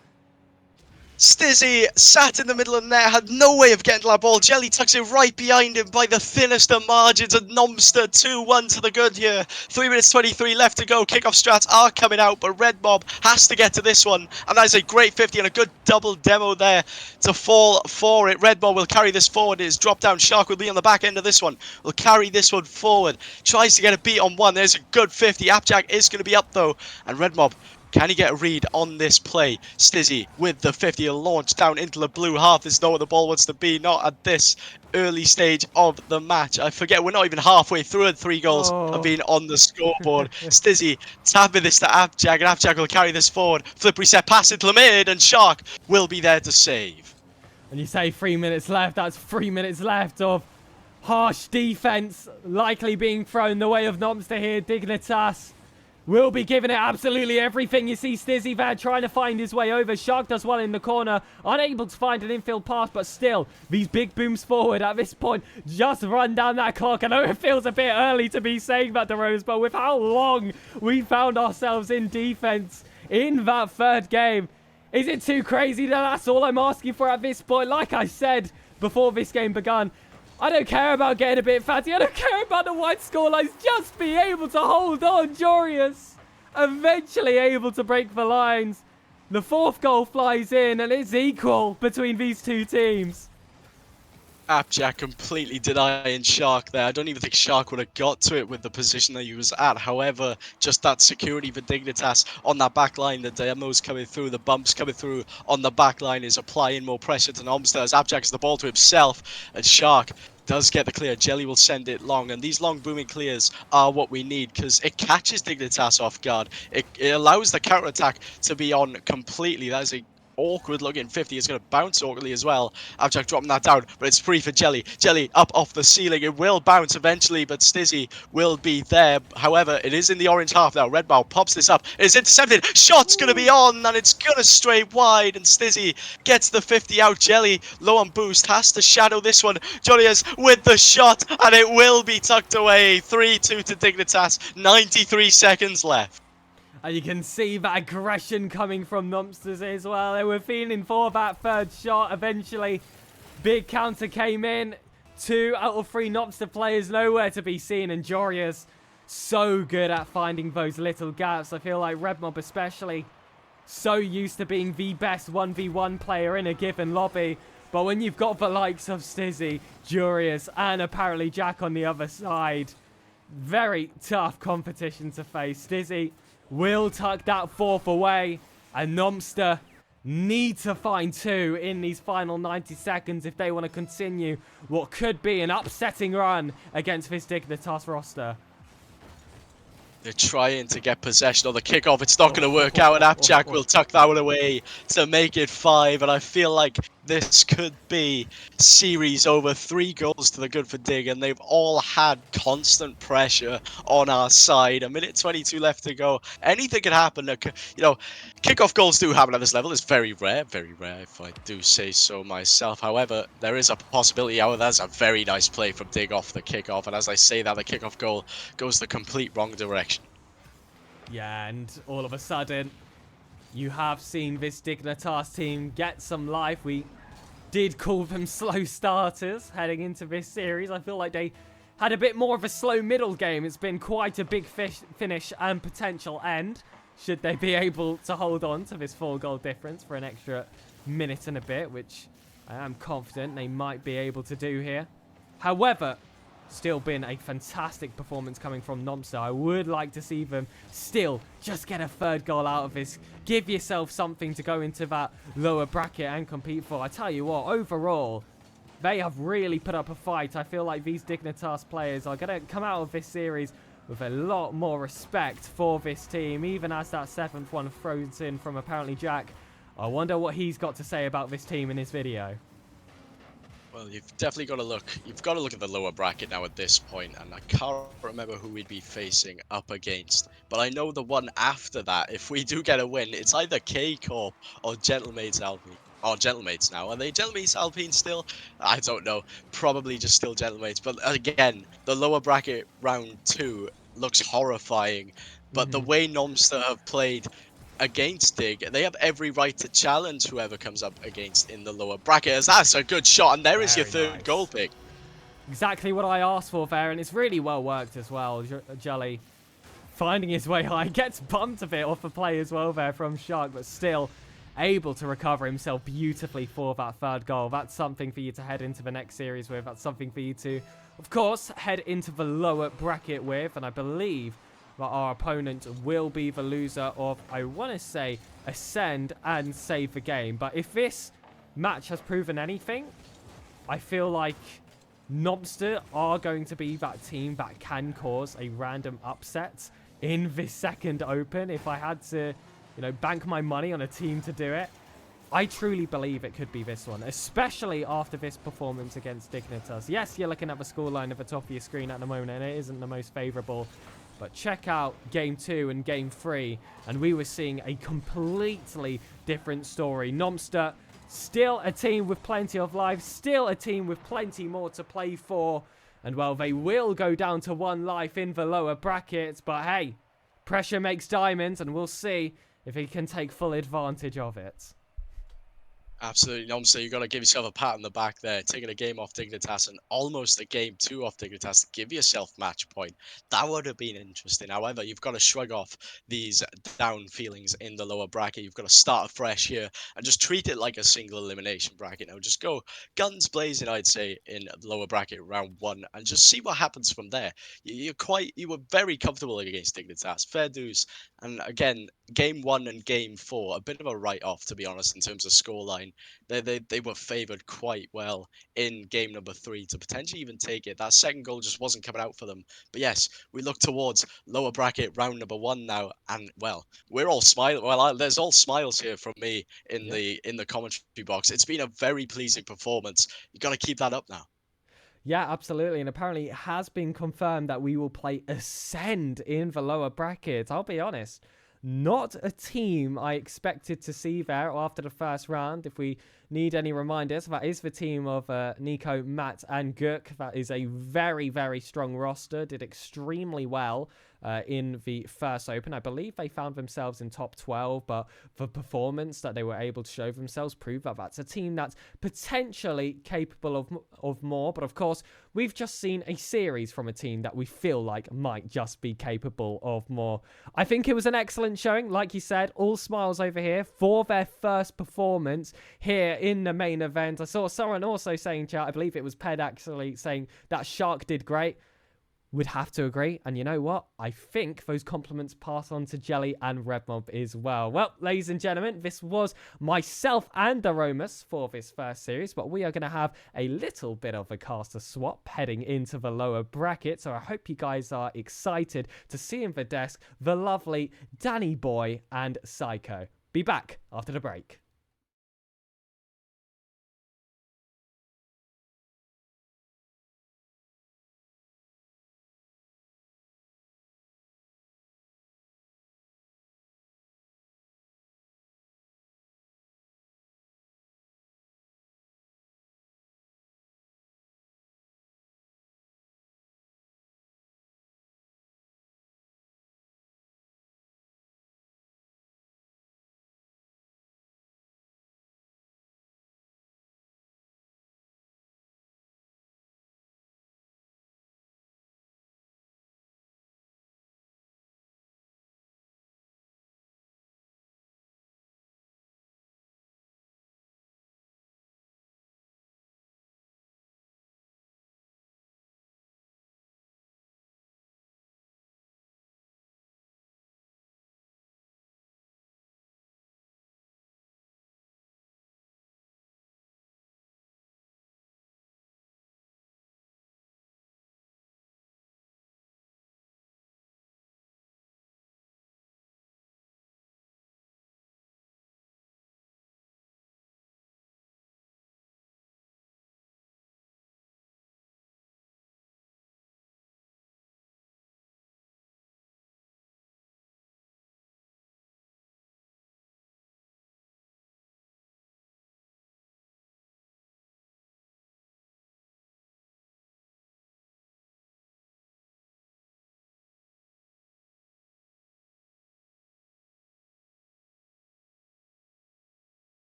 Stizzy sat in the middle of the net, had no way of getting to that ball. Jelly tucks it right behind him by the thinnest of margins, and NOMSTER 2-1 to the good here. 3 minutes 23 left to go. Kickoff strats are coming out, but Red Mob has to get to this one, and that is a great 50 and a good double demo there to fall for it. Red Mob will carry this forward. His drop down Shark will be on the back end of this one. Will carry this one forward. Tries to get a beat on one. There's a good 50. Appjack is going to be up though, and Red Mob Can he get a read on this play? Stizzy with the 50, he'll launch down into the blue half. There's nowhere the ball wants to be, not at this early stage of the match. I forget, we're not even halfway through and 3 goals have been on the scoreboard. Stizzy tapping this to Appjack, and Appjack will carry this forward. Flip reset pass into the mid, and Shark will be there to save. And you say 3 minutes left, that's 3 minutes left of harsh defense likely being thrown the way of NOMSTER here. Dignitas will be giving it absolutely everything. You see Stizzy there trying to find his way over. Shark does well in the corner, unable to find an infield pass, but still, these big booms forward at this point just run down that clock. I know it feels a bit early to be saying that, DeRose, but with how long we found ourselves in defense in that third game, is it too crazy? That's all I'm asking for at this point. Like I said before this game began, I don't care about getting a bit fatty. I don't care about the wide scorelines. Just be able to hold on. Jorius eventually able to break the lines. The 4th goal flies in, and it's equal between these two teams. Appjack completely denying Shark there. I don't even think Shark would have got to it with the position that he was at. However, just that security for Dignitas on that back line, the demos coming through, the bumps coming through on the back line is applying more pressure to NOMSTER as Appjack has the ball to himself, and Shark does get the clear. Jelly will send it long, and these long booming clears are what we need because it catches Dignitas off guard. It allows the counter attack to be on completely. That is a awkward looking 50. Is going to bounce awkwardly as well. Abjack dropping that down, but it's free for Jelly. Jelly up off the ceiling. It will bounce eventually, but Stizzy will be there. However, it is in the orange half now. Redbow pops this up. It's intercepted. Shot's going to be on, and it's going to stray wide, and Stizzy gets the 50 out. Jelly low on boost, has to shadow this one. Jolias with the shot, and it will be tucked away. 3-2 to Dignitas. 93 seconds left. And you can see that aggression coming from NOMSTERs as well. They were feeling for that third shot. Eventually, big counter came in. 2 out of 3 NOMSTER players nowhere to be seen. And Jorius so good at finding those little gaps. I feel like Redmob especially so used to being the best 1v1 player in a given lobby. But when you've got the likes of Stizzy, Jorius, and apparently Jack on the other side, very tough competition to face. Stizzy will tuck that 4th away, and NOMSTER need to find 2 in these final 90 seconds if they want to continue what could be an upsetting run against this Dignitas roster. They're trying to get possession of the kickoff. It's not going to work out, and Appjack will tuck that one away to make it 5. And I feel like this could be series over. 3 goals to the good for Dig, and they've all had constant pressure on our side. 1:22 left to go. Anything can happen. You know, kickoff goals do happen at this level. It's very rare if I do say so myself. However, there is a possibility. That's a very nice play from Dig off the kickoff, and as I say that, the kickoff goal goes the complete wrong direction. Yeah, and all of a sudden, you have seen this Dignitas team get some life. We did call them slow starters heading into this series. I feel like they had a bit more of a slow middle game. It's been quite a big finish and potential end, should they be able to hold on to this 4-goal difference for an extra minute and a bit, which I am confident they might be able to do here. However, still been a fantastic performance coming from NOMSTER. I would like to see them still just get a 3rd goal out of this. Give yourself something to go into that lower bracket and compete for. I tell you what, overall, they have really put up a fight. I feel like these Dignitas players are going to come out of this series with a lot more respect for this team, even as that 7th one throws in from apparently Jack. I wonder what he's got to say about this team in his video. Well, you've definitely got to look. You've got to look at the lower bracket now at this point, and I can't remember who we'd be facing up against. But I know the one after that. If we do get a win, it's either K Corp or Gentlemates Alpine. Or Gentlemates now. Are they Gentlemates Alpine still? I don't know. Probably just still Gentlemates. But again, the lower bracket round 2 looks horrifying. But the way NOMSTER have played against Dig, they have every right to challenge whoever comes up against in the lower bracket. As that's a good shot, and there is your 3rd goal pick. Exactly what I asked for there, and it's really well worked as well. Jelly finding his way high, gets bumped a bit off the play as well there from Shark, but still able to recover himself beautifully for that 3rd goal. That's something for you to head into the next series with. That's something for you to, of course, head into the lower bracket with, and I believe but our opponent will be the loser of, I want to say, Ascend and save the game. But if this match has proven anything, I feel like NOMSTER are going to be that team that can cause a random upset in this second open. If I had to, bank my money on a team to do it, I truly believe it could be this one, especially after this performance against Dignitas. Yes, you're looking at the scoreline at the top of your screen at the moment, and it isn't the most favorable. But check out Game 2 and Game 3, and we were seeing a completely different story. NOMSTER, still a team with plenty of life, still a team with plenty more to play for. And, well, they will go down to 1 life in the lower brackets, but hey, pressure makes diamonds, and we'll see if he can take full advantage of it. Absolutely, NOMSTER, you got to give yourself a pat on the back there, taking a game off Dignitas and almost a game 2 off Dignitas to give yourself match point. That would have been interesting. However, you've got to shrug off these down feelings in the lower bracket. You've got to start afresh here and just treat it like a single elimination bracket. Now, just go guns blazing, I'd say, in the lower bracket round 1 and just see what happens from there. You were very comfortable against Dignitas, fair dues. And again, game 1 and game 4, a bit of a write-off, to be honest, in terms of scoreline. They were favoured quite well in game number 3 to potentially even take it. That second goal just wasn't coming out for them. But yes, we look towards lower bracket round number 1 now, and well, we're all smiling. Well, there's all smiles here from me in the commentary box. It's been a very pleasing performance. You got to keep that up now. Yeah, absolutely. And apparently it has been confirmed that we will play Ascend in the lower brackets. I'll be honest, not a team I expected to see there after the first round. If we need any reminders, that is the team of Nico, Matt, and Guk. That is a very, very strong roster. Did extremely well in the first open. I believe they found themselves in top 12, but the performance that they were able to show themselves proved that that's a team that's potentially capable of more. But of course, we've just seen a series from a team that we feel like might just be capable of more. I think it was an excellent showing. Like you said, all smiles over here for their first performance here in the main event. I saw someone also saying, chat, I believe it was Ped actually, saying that Shark did great. Would have to agree. And you know what? I think those compliments pass on to Jelly and Redmob as well. Well, ladies and gentlemen, this was myself and Aromas for this first series, but we are going to have a little bit of a caster swap heading into the lower bracket. So I hope you guys are excited to see in the desk the lovely Danny Boy and Psycho. Be back after the break.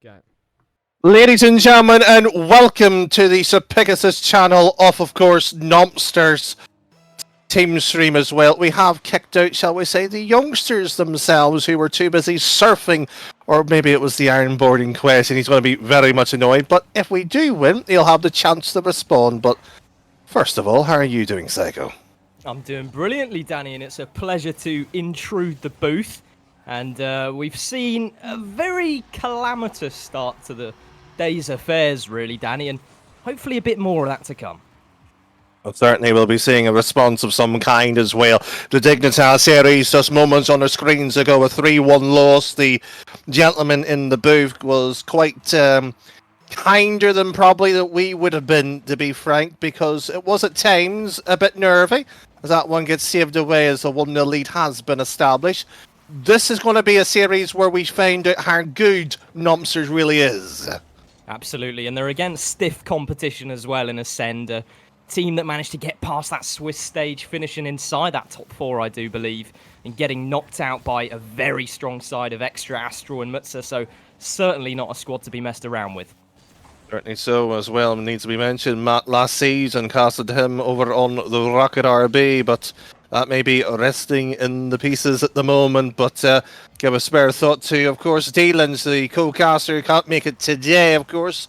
Go. Ladies and gentlemen, and welcome to the SirPigasus channel of course, NOMSTER's team stream as well. We have kicked out, shall we say, the youngsters themselves who were too busy surfing, or maybe it was the ironboarding quest, and he's going to be very much annoyed. But if we do win, he'll have the chance to respond. But first of all, how are you doing, Psycho? I'm doing brilliantly, Danny, and it's a pleasure to intrude the booth. And we've seen a very calamitous start to the day's affairs, really, Danny, and hopefully a bit more of that to come. Well, certainly we'll be seeing a response of some kind as well. The Dignitas series just moments on the screens ago, a 3-1 loss. The gentleman in the booth was quite kinder than probably that we would have been, to be frank, because it was at times a bit nervy, as that one gets saved away as a 1-0 lead has been established. This is going to be a series where we find out how good NOMSTER really is. Absolutely, and they're against stiff competition as well in Ascend, a team that managed to get past that Swiss stage, finishing inside that top 4, I do believe, and getting knocked out by a very strong side of Extra, Astral and Mutsa, so certainly not a squad to be messed around with. Certainly so as well. It needs to be mentioned, Matt last season casted him over on the Rocket RB, but that may be resting in the pieces at the moment. But give a spare thought to, of course, Dylan's the Cocaster, can't make it today, of course.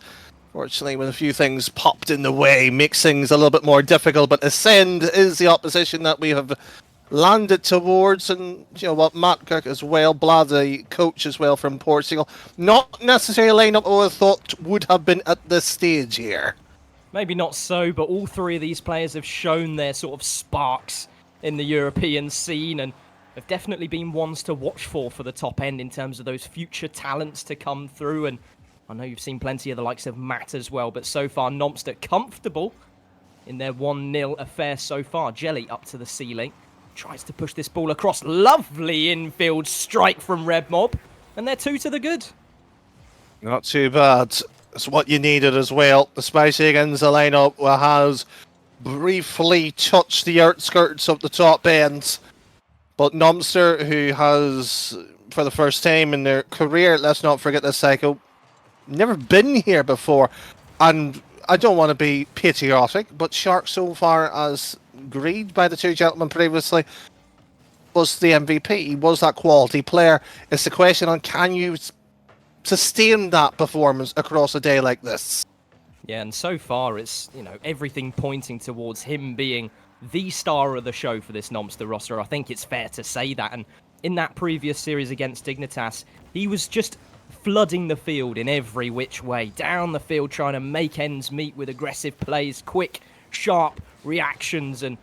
Fortunately, when a few things popped in the way, makes things a little bit more difficult. But Ascend is the opposition that we have landed towards, and you know what, Matt Kirk as well, Blad, the coach as well from Portugal. Not necessarily a lineup I thought would have been at this stage here. Maybe not so, but all three of these players have shown their sort of sparks in the European scene and have definitely been ones to watch for the top end in terms of those future talents to come through. And I know you've seen plenty of the likes of Matt as well, but so far NOMSTER comfortable in their 1-0 affair so far. Jelly up to the ceiling, tries to push this ball across. Lovely infield strike from Red Mob, and they're 2 to the good. Not too bad. It's what you needed as well. The Spicy against the lineup has briefly touched the outskirts of the top end. But NOMSTER, who has, for the first time in their career, let's not forget this cycle, never been here before. And I don't want to be patriotic, but Shark, so far as agreed by the two gentlemen previously, was the MVP. He was that quality player. It's the question on, can you sustain that performance across a day like this? Yeah, and so far it's, you know, everything pointing towards him being the star of the show for this NOMSTER roster. I think it's fair to say that. And in that previous series against Dignitas, he was just flooding the field in every which way. Down the field, trying to make ends meet with aggressive plays, quick, sharp reactions, and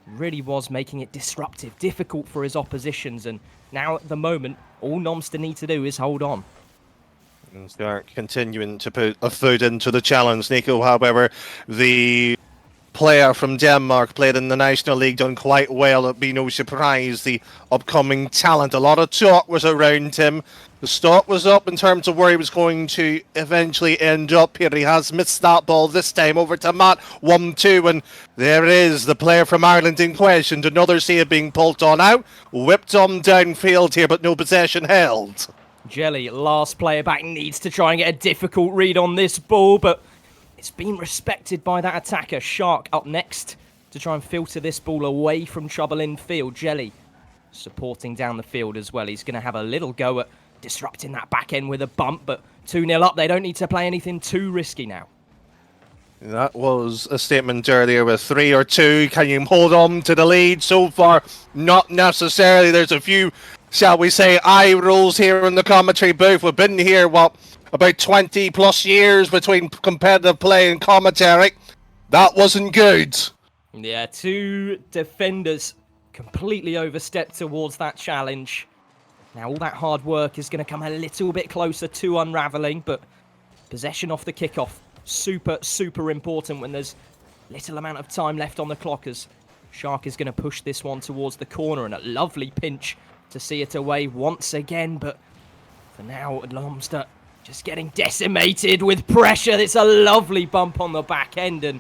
really was making it disruptive, difficult for his oppositions. And now at the moment, all NOMSTER need to do is hold on. And start continuing to put a foot into the challenge. Nico, however, the player from Denmark, played in the National League, done quite well. It'd be no surprise, the upcoming talent. A lot of talk was around him. The stock was up in terms of where he was going to eventually end up here. He has missed that ball this time over to Matt. 1-2, and there it is, the player from Ireland in question. Another save being pulled on out. Whipped on downfield here, but no possession held. Jelly, last player back, needs to try and get a difficult read on this ball, but it's been respected by that attacker. Shark up next to try and filter this ball away from trouble in field. Jelly supporting down the field as well. He's going to have a little go at disrupting that back end with a bump, but 2-0 up. They don't need to play anything too risky now. That was a statement earlier with 3 or 2. Can you hold on to the lead? So far, not necessarily. There's a few, shall we say, eye rolls here in the commentary booth. We've been here, what, about 20 plus years between competitive play and commentary. That wasn't good. Yeah, 2 defenders completely overstepped towards that challenge. Now all that hard work is going to come a little bit closer to unraveling, but possession off the kickoff, super important when there's little amount of time left on the clock, as Shark is going to push this one towards the corner, and a lovely pinch to see it away once again. But for now, NOMSTER just getting decimated with pressure. It's a lovely bump on the back end and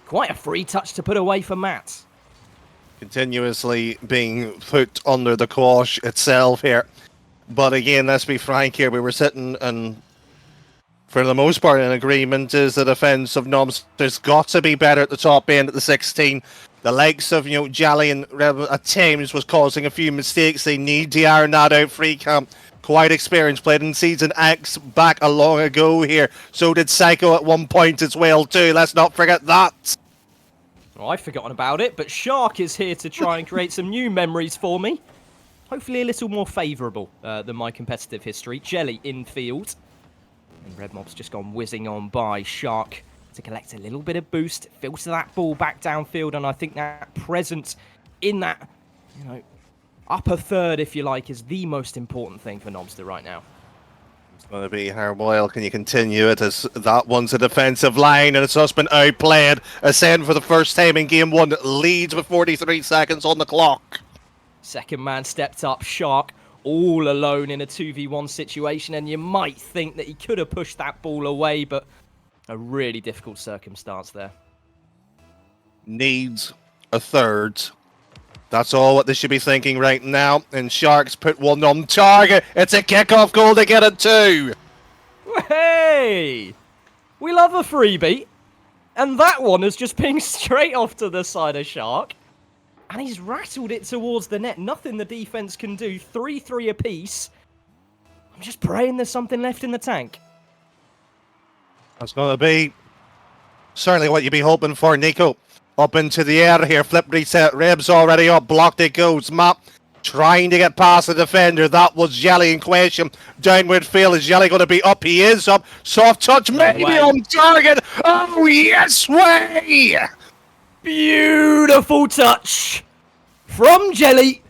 quite a free touch to put away for Matt. Continuously being put under the quash itself here. But again, let's be frank here, we were sitting and for the most part, in agreement is the defense of NOMSTER's got to be better at the top end at the 16. The likes of, Jally and Rebel at times was causing a few mistakes. They need to iron that out. Free camp, quite experienced, played in Season X back a long ago here. So did Psycho at one point as well too. Let's not forget that. Oh, I've forgotten about it, but Shark is here to try and create some new memories for me. Hopefully a little more favourable than my competitive history. Jelly infield. And Red Mob's just gone whizzing on by. Shark to collect a little bit of boost, filter that ball back downfield, and I think that presence in that, upper third, if you like, is the most important thing for NOMSTER right now. It's going to be how well can you continue it, as that one's a defensive line and it's just been outplayed. Ascend for the first time in game 1, leads with 43 seconds on the clock. Second man stepped up, Shark, all alone in a 2v1 situation, and you might think that he could have pushed that ball away, but a really difficult circumstance there. Needs a third. That's all what they should be thinking right now. And Sharks put one on target. It's a kickoff goal to get it too. Hey! We love a freebie. And that one is just pinged straight off to the side of Shark. And he's rattled it towards the net. Nothing the defense can do. 3-3 apiece. I'm just praying there's something left in the tank. That's going to be certainly what you'd be hoping for, Nico. Up into the air here. Flip reset. Reb's already up. Blocked it goes. Map trying to get past the defender. That was Jelly in question. Downward field. Is Jelly going to be up? He is up. Soft touch. Maybe on target. Oh, yes way! Beautiful touch from Jelly,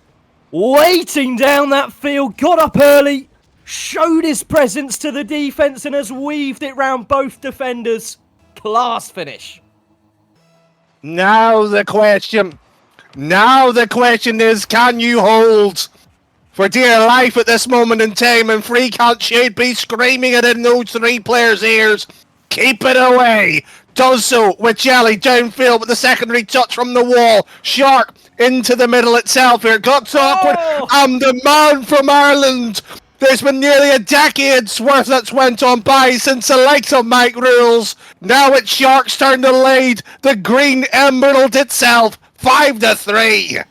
waiting down that field, got up early, showed his presence to the defense and has weaved it round both defenders. Class finish. Now the question is, can you hold for dear life at this moment in time? And Free Count should be screaming it in those three players' ears. Keep it away. Does so with Jelly downfield with the secondary touch from the wall. Shark into the middle itself here. Got awkward. And the man from Ireland. There's been nearly a decade's worth that's went on by since the likes of Mike Rules. Now it's Shark's turn to lead the Green Emerald itself. 5-3.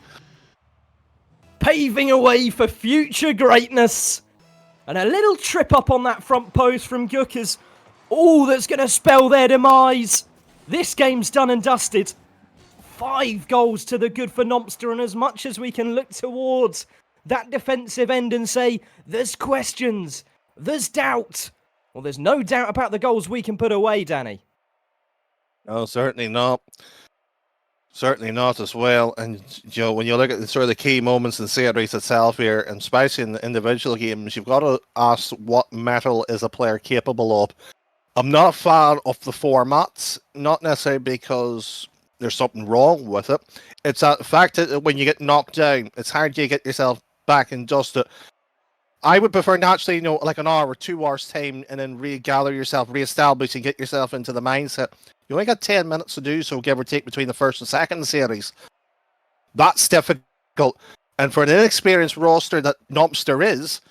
Paving a way for future greatness. And a little trip up on that front post from Guckers. All that's going to spell their demise. This game's done and dusted. 5 goals to the good for NOMSTER, and as much as we can look towards that defensive end and say, there's questions, there's doubt. Well, there's no doubt about the goals we can put away, Danny. No, certainly not. Certainly not as well. And, when you look at the sort of the key moments in series itself here, and especially in the individual games, you've got to ask what metal is a player capable of. I'm not a fan of the formats, not necessarily because there's something wrong with it. It's the fact that when you get knocked down, it's hard to get yourself back and dust it. I would prefer naturally, like an hour or 2 hours time, and then regather yourself, reestablish, and get yourself into the mindset. You only got 10 minutes to do so, give or take, between the first and second series. That's difficult. And for an inexperienced roster that NOMSTER is,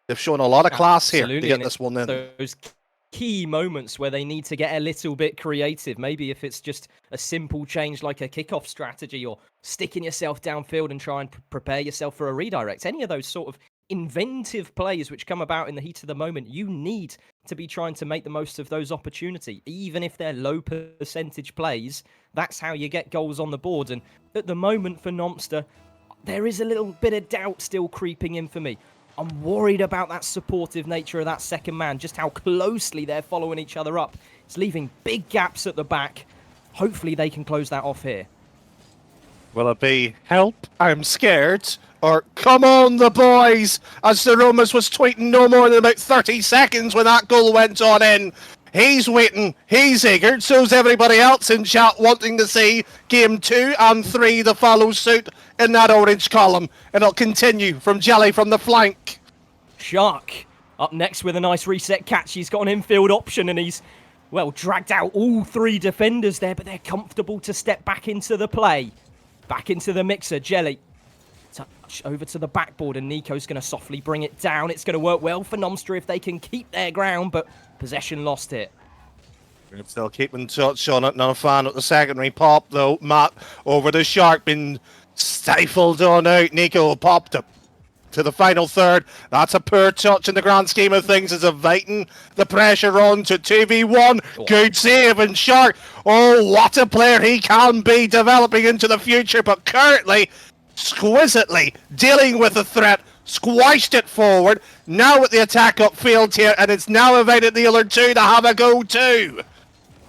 they've shown a lot of class here to get this one in. Those key moments where they need to get a little bit creative. Maybe if it's just a simple change like a kickoff strategy or sticking yourself downfield and try and prepare yourself for a redirect. Any of those sort of inventive plays which come about in the heat of the moment, you need to be trying to make the most of those opportunities. Even if they're low percentage plays, that's how you get goals on the board. And at the moment for NOMSTER, there is a little bit of doubt still creeping in for me. I'm worried about that supportive nature of that second man, just how closely they're following each other up. It's leaving big gaps at the back. Hopefully they can close that off here. Will it be help, I'm scared, or come on the boys, as the Romas was tweeting no more than about 30 seconds when that goal went on in. He's waiting, he's eager, so's everybody else in chat wanting to see game 2 and 3 to follow suit in that orange column. And it'll continue from Jelly from the flank. Shark up next with a nice reset catch. He's got an infield option and he's, well, dragged out all 3 defenders there, but they're comfortable to step back into the play. Back into the mixer, Jelly Touch over to the backboard, and Nico's going to softly bring it down. It's going to work well for NOMSTER if they can keep their ground, but possession lost it. Still keeping touch on it. Not a fan of the secondary pop, though. Matt over the Shark, been stifled on out. Nico popped up to the final third. That's a poor touch in the grand scheme of things. It's inviting the pressure on to 2v1. Good save, and Shark, oh, what a player he can be developing into the future, but currently exquisitely dealing with the threat, squashed it forward. Now with the attack upfield here, and it's now invited the other two to have a go too.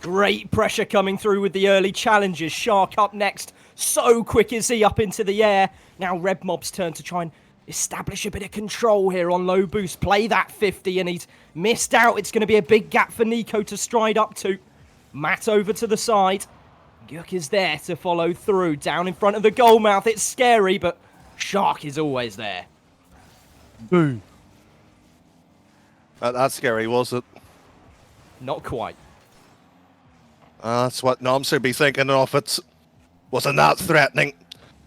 Great pressure coming through with the early challenges. Shark up next. So quick is he up into the air. Now Red Mob's turn to try and establish a bit of control here on low boost. Play that 50, and he's missed out. It's going to be a big gap for Nico to stride up to. Matt over to the side. Gyuk is there to follow through. Down in front of the goal mouth. It's scary, but Shark is always there. Boom. That's scary, was it? Not quite. That's what NOMSTER be thinking of. It wasn't that threatening.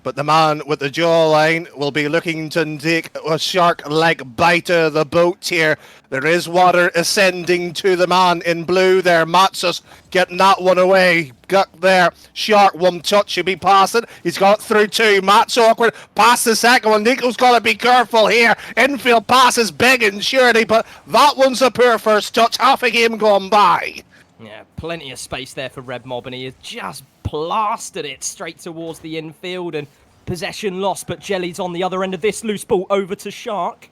But the man with the jawline will be looking to take a shark-like bite of the boat here. There is water ascending to the man in blue there. Matsus getting that one away. Got there. Shark, one touch, should be passing. He's got through two. Matt's awkward. Pass the second one. Nico's got to be careful here. Infield pass is big and surety, but that one's a poor first touch. Half a game gone by. Yeah, plenty of space there for Red Mob, and he has just plastered it straight towards the infield, and possession lost, but Jelly's on the other end of this loose ball over to Shark.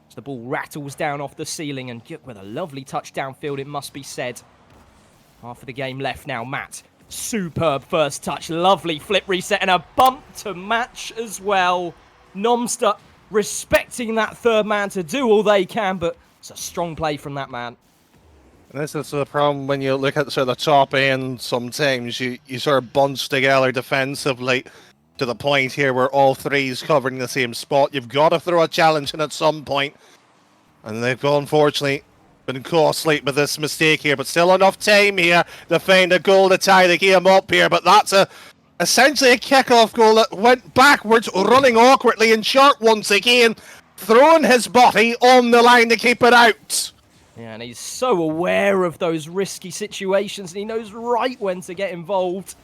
As the ball rattles down off the ceiling, and Gyuk with a lovely touch downfield, it must be said. Half of the game left now. Matt, superb first touch, lovely flip reset, and a bump to match as well. NOMSTER respecting that third man to do all they can, but it's a strong play from that man. And this is the problem when you look at sort of the top end. Sometimes you sort of bunch together defensively to the point here where all three's covering the same spot. You've got to throw a challenge in at some point. And they've unfortunately been costly with this mistake here, but still enough time here to find a goal to tie the game up here. But that's essentially a kickoff goal that went backwards, running awkwardly, and Shark once again throwing his body on the line to keep it out. Yeah, and he's so aware of those risky situations, and he knows right when to get involved.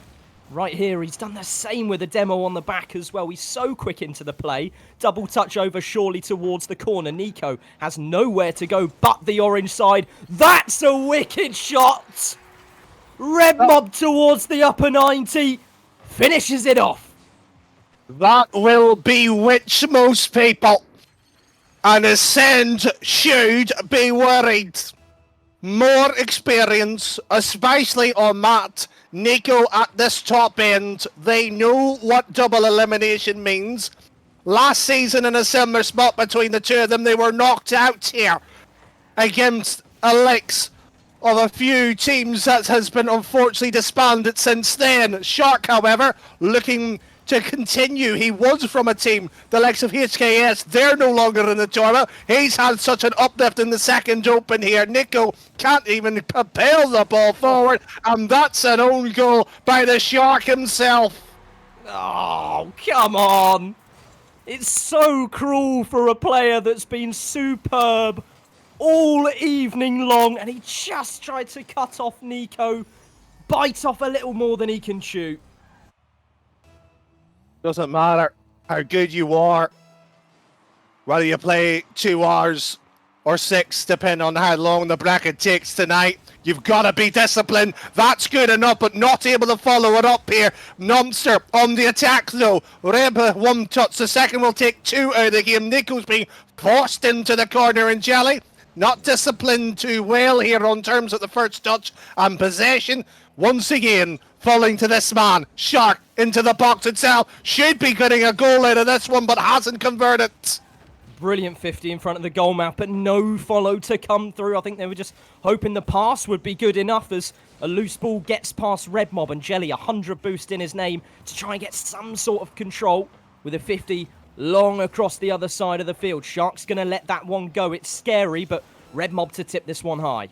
Right here, he's done the same with the demo on the back as well. He's so quick into the play. Double touch over surely towards the corner. Nico has nowhere to go but the orange side. That's a wicked shot! Red Mob towards the upper 90. Finishes it off. That will bewitch most people. And Ascend should be worried. More experience, especially on Matt, Nico at this top end. They know what double elimination means. Last season in a similar spot between the two of them, they were knocked out here against Alex of a few teams that has been unfortunately disbanded since then. Shark, however, looking to continue. He was from a team, the likes of HKS. They're no longer in the tournament. He's had such an uplift in the second open here. Nico can't even propel the ball forward, and that's an own goal by the Shark himself. Oh, come on. It's so cruel for a player that's been superb all evening long, and he just tried to cut off Nico, bite off a little more than he can chew. Doesn't matter how good you are, whether you play 2 hours or 6, depending on how long the bracket takes tonight. You've got to be disciplined. That's good enough, but not able to follow it up here. NOMSTER on the attack, though. Reb, one touch. The second will take 2 out of the game. Nico's being forced into the corner, and Jelly not disciplined too well here on terms of the first touch and possession. Once again, falling to this man. Shark into the box itself. Should be getting a goal out of this one, but hasn't converted. Brilliant 50 in front of the goal mouth, but no follow to come through. I think they were just hoping the pass would be good enough as a loose ball gets past Red Mob, and Jelly 100 boost in his name to try and get some sort of control with a 50 long across the other side of the field. Shark's going to let that one go. It's scary, but Red Mob to tip this one high.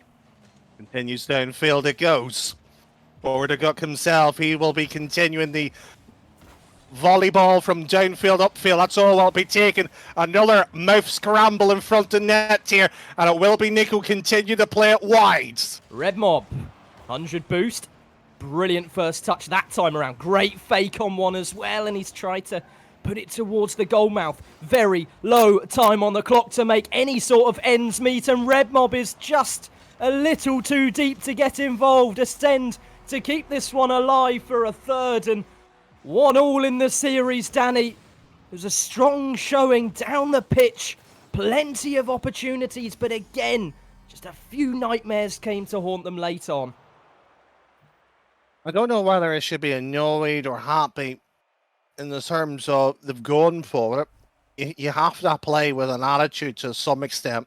Continues downfield it goes. Forward to Guck himself. He will be continuing the volleyball from downfield, upfield. That's all will be taken. Another mouth scramble in front of net here, and it will be Nico continue to play it wide. Red Mob, 100 boost. Brilliant first touch that time around. Great fake on one as well, and he's tried to put it towards the goal mouth. Very low time on the clock to make any sort of ends meet, and Red Mob is just a little too deep to get involved. Ascend to keep this one alive for a third, and 1-1 in the series, Danny. It was a strong showing down the pitch. Plenty of opportunities, but again, just a few nightmares came to haunt them late on. I don't know whether it should be annoyed or happy in the terms of they've gone for it. You have to play with an attitude to some extent,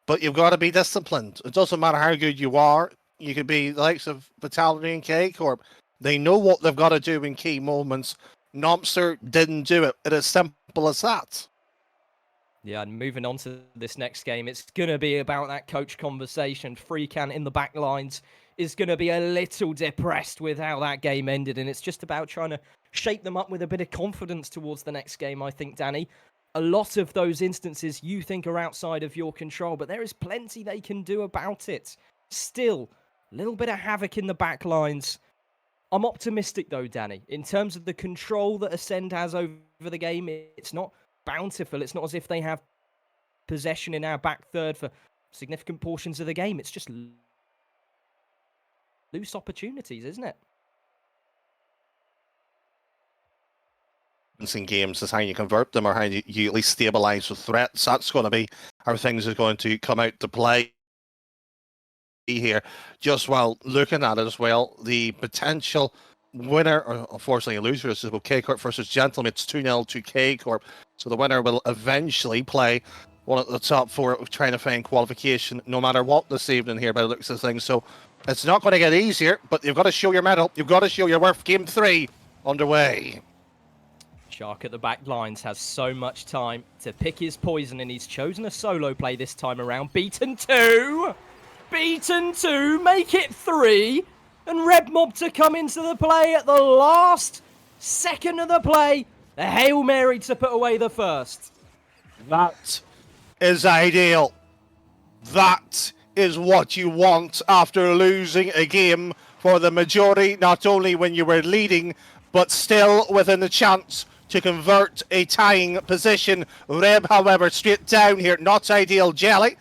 but you've got to be disciplined. It doesn't matter how good you are. You could be the likes of Vitality and K-Corp. They know what they've got to do in key moments. NOMSTER didn't do it. It is simple as that. Yeah, and moving on to this next game, it's going to be about that coach conversation. Freecan in the back lines is going to be a little depressed with how that game ended, and it's just about trying to shake them up with a bit of confidence towards the next game, I think, Danny. A lot of those instances you think are outside of your control, but there is plenty they can do about it. Still, a little bit of havoc in the back lines. I'm optimistic, though, Danny. In terms of the control that Ascend has over the game, it's not bountiful. It's not as if they have possession in our back third for significant portions of the game. It's just loose opportunities, isn't it? In games is how you convert them, or how you at least stabilize the threats. That's going to be how things are going to come out to play here. Just while looking at it as well, the potential winner, or unfortunately a loser, is K-Corp versus Gentleman. It's 2-0 to K-Corp. So the winner will eventually play one of the top four trying to find qualification, no matter what this evening here by the looks of things. So it's not going to get easier, but you've got to show your medal. You've got to show your worth. Game 3 underway. Shark at the back lines has so much time to pick his poison, and he's chosen a solo play this time around. Beaten 2! Beaten 2! Make it 3! And Red Mob to come into the play at the last second of the play. The Hail Mary to put away the first. That is ideal. That is what you want after losing a game for the majority, not only when you were leading, but still within the chance to convert a tying position. Reb, however, straight down here. Not ideal. Jelly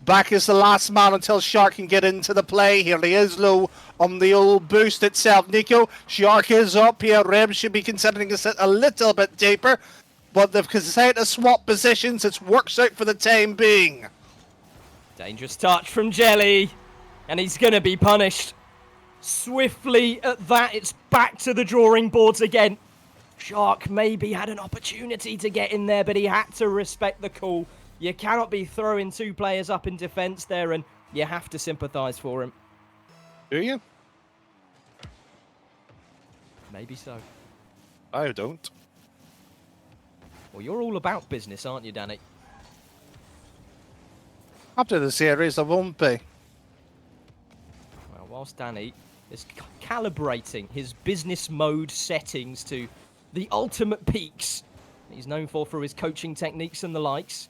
back as the last man until Shark can get into the play here. He is low on the old boost itself. Nico, Shark is up here. Reb should be considering to sit a little bit deeper, but they've decided to swap positions. It works out for the time being. Dangerous touch from Jelly, and he's going to be punished. Swiftly at that, it's back to the drawing boards again. Shark maybe had an opportunity to get in there, but he had to respect the call. You cannot be throwing two players up in defence there, and you have to sympathise for him. Do you? Maybe so. I don't. Well, you're all about business, aren't you, Danny? After the series, I won't be. Well, whilst Danny is calibrating his business mode settings to the ultimate peaks he's known for through his coaching techniques and the likes,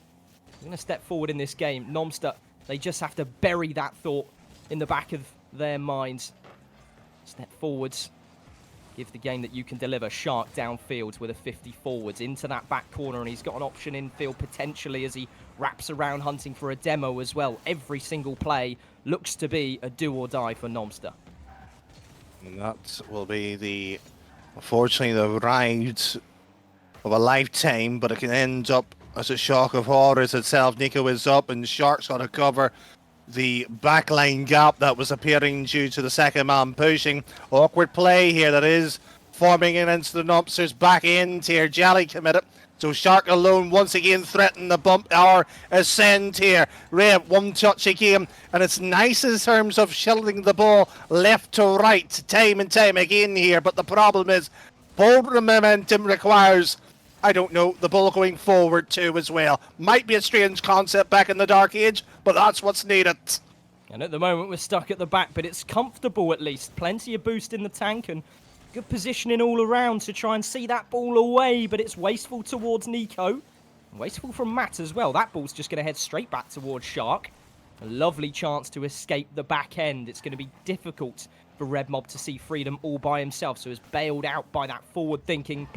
he's going to step forward in this game. NOMSTER, they just have to bury that thought in the back of their minds. Step forwards. Give the game that you can deliver. Shark downfield with a 50 forwards into that back corner, and he's got an option infield potentially as he wraps around hunting for a demo as well. Every single play looks to be a do or die for NOMSTER. And that will be the, unfortunately, the ride of a lifetime, but it can end up as a shock of horrors itself. Nico is up, and Shark's got to cover the backline gap that was appearing due to the second man pushing. Awkward play here that is forming in into the NOMSTER's back end here. Jelly committed. So Shark alone once again threaten the bump or Ascend here. Reb, one touch again, and it's nice in terms of shielding the ball left to right time and time again here, but the problem is forward momentum requires, I don't know, the ball going forward too as well. Might be a strange concept back in the Dark Age, but that's what's needed. And at the moment we're stuck at the back, but it's comfortable at least. Plenty of boost in the tank, and Good positioning all around to try and see that ball away, but it's wasteful towards Nico. Wasteful from Matt as well. That ball's just going to head straight back towards Shark. A lovely chance to escape the back end. It's going to be difficult for Redmob to see freedom all by himself, so he's bailed out by that forward-thinking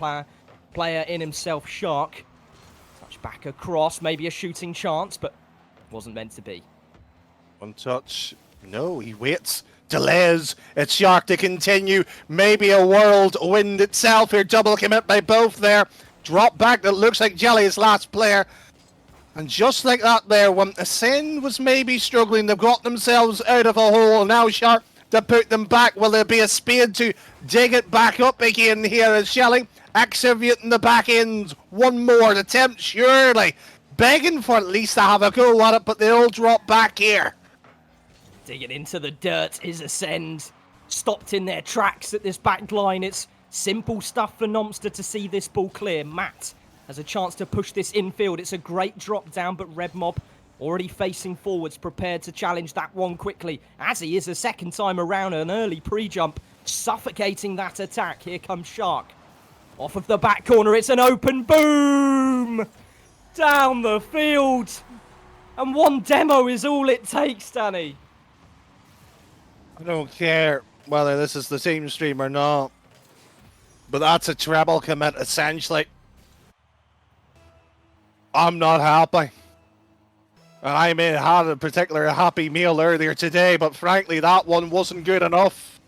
player in himself, Shark. Touch back across, maybe a shooting chance, but wasn't meant to be. One touch. No, he waits. Delays. It's Shark to continue. Maybe a whirlwind itself here. Double commit by both there. Drop back. That looks like Jelly's last player. And just like that there, when Ascend was maybe struggling, they've got themselves out of a hole. Now Shark to put them back. Will there be a spade to dig it back up again here as Shelly activating the back ends? One more attempt, surely. Begging for at least to have a go at it, but they all drop back here. Digging into the dirt is Ascend. Stopped in their tracks at this back line. It's simple stuff for NOMSTER to see this ball clear. Matt has a chance to push this infield. It's a great drop down, but Redmob already facing forwards, prepared to challenge that one quickly, as he is a second time around. An early pre-jump, suffocating that attack. Here comes Shark. Off of the back corner, it's an open boom! Down the field! And one demo is all it takes, Danny. I don't care whether this is the same stream or not, but that's a treble commit, essentially. I'm not happy. And I may have had a particularly happy meal earlier today, but frankly, that one wasn't good enough.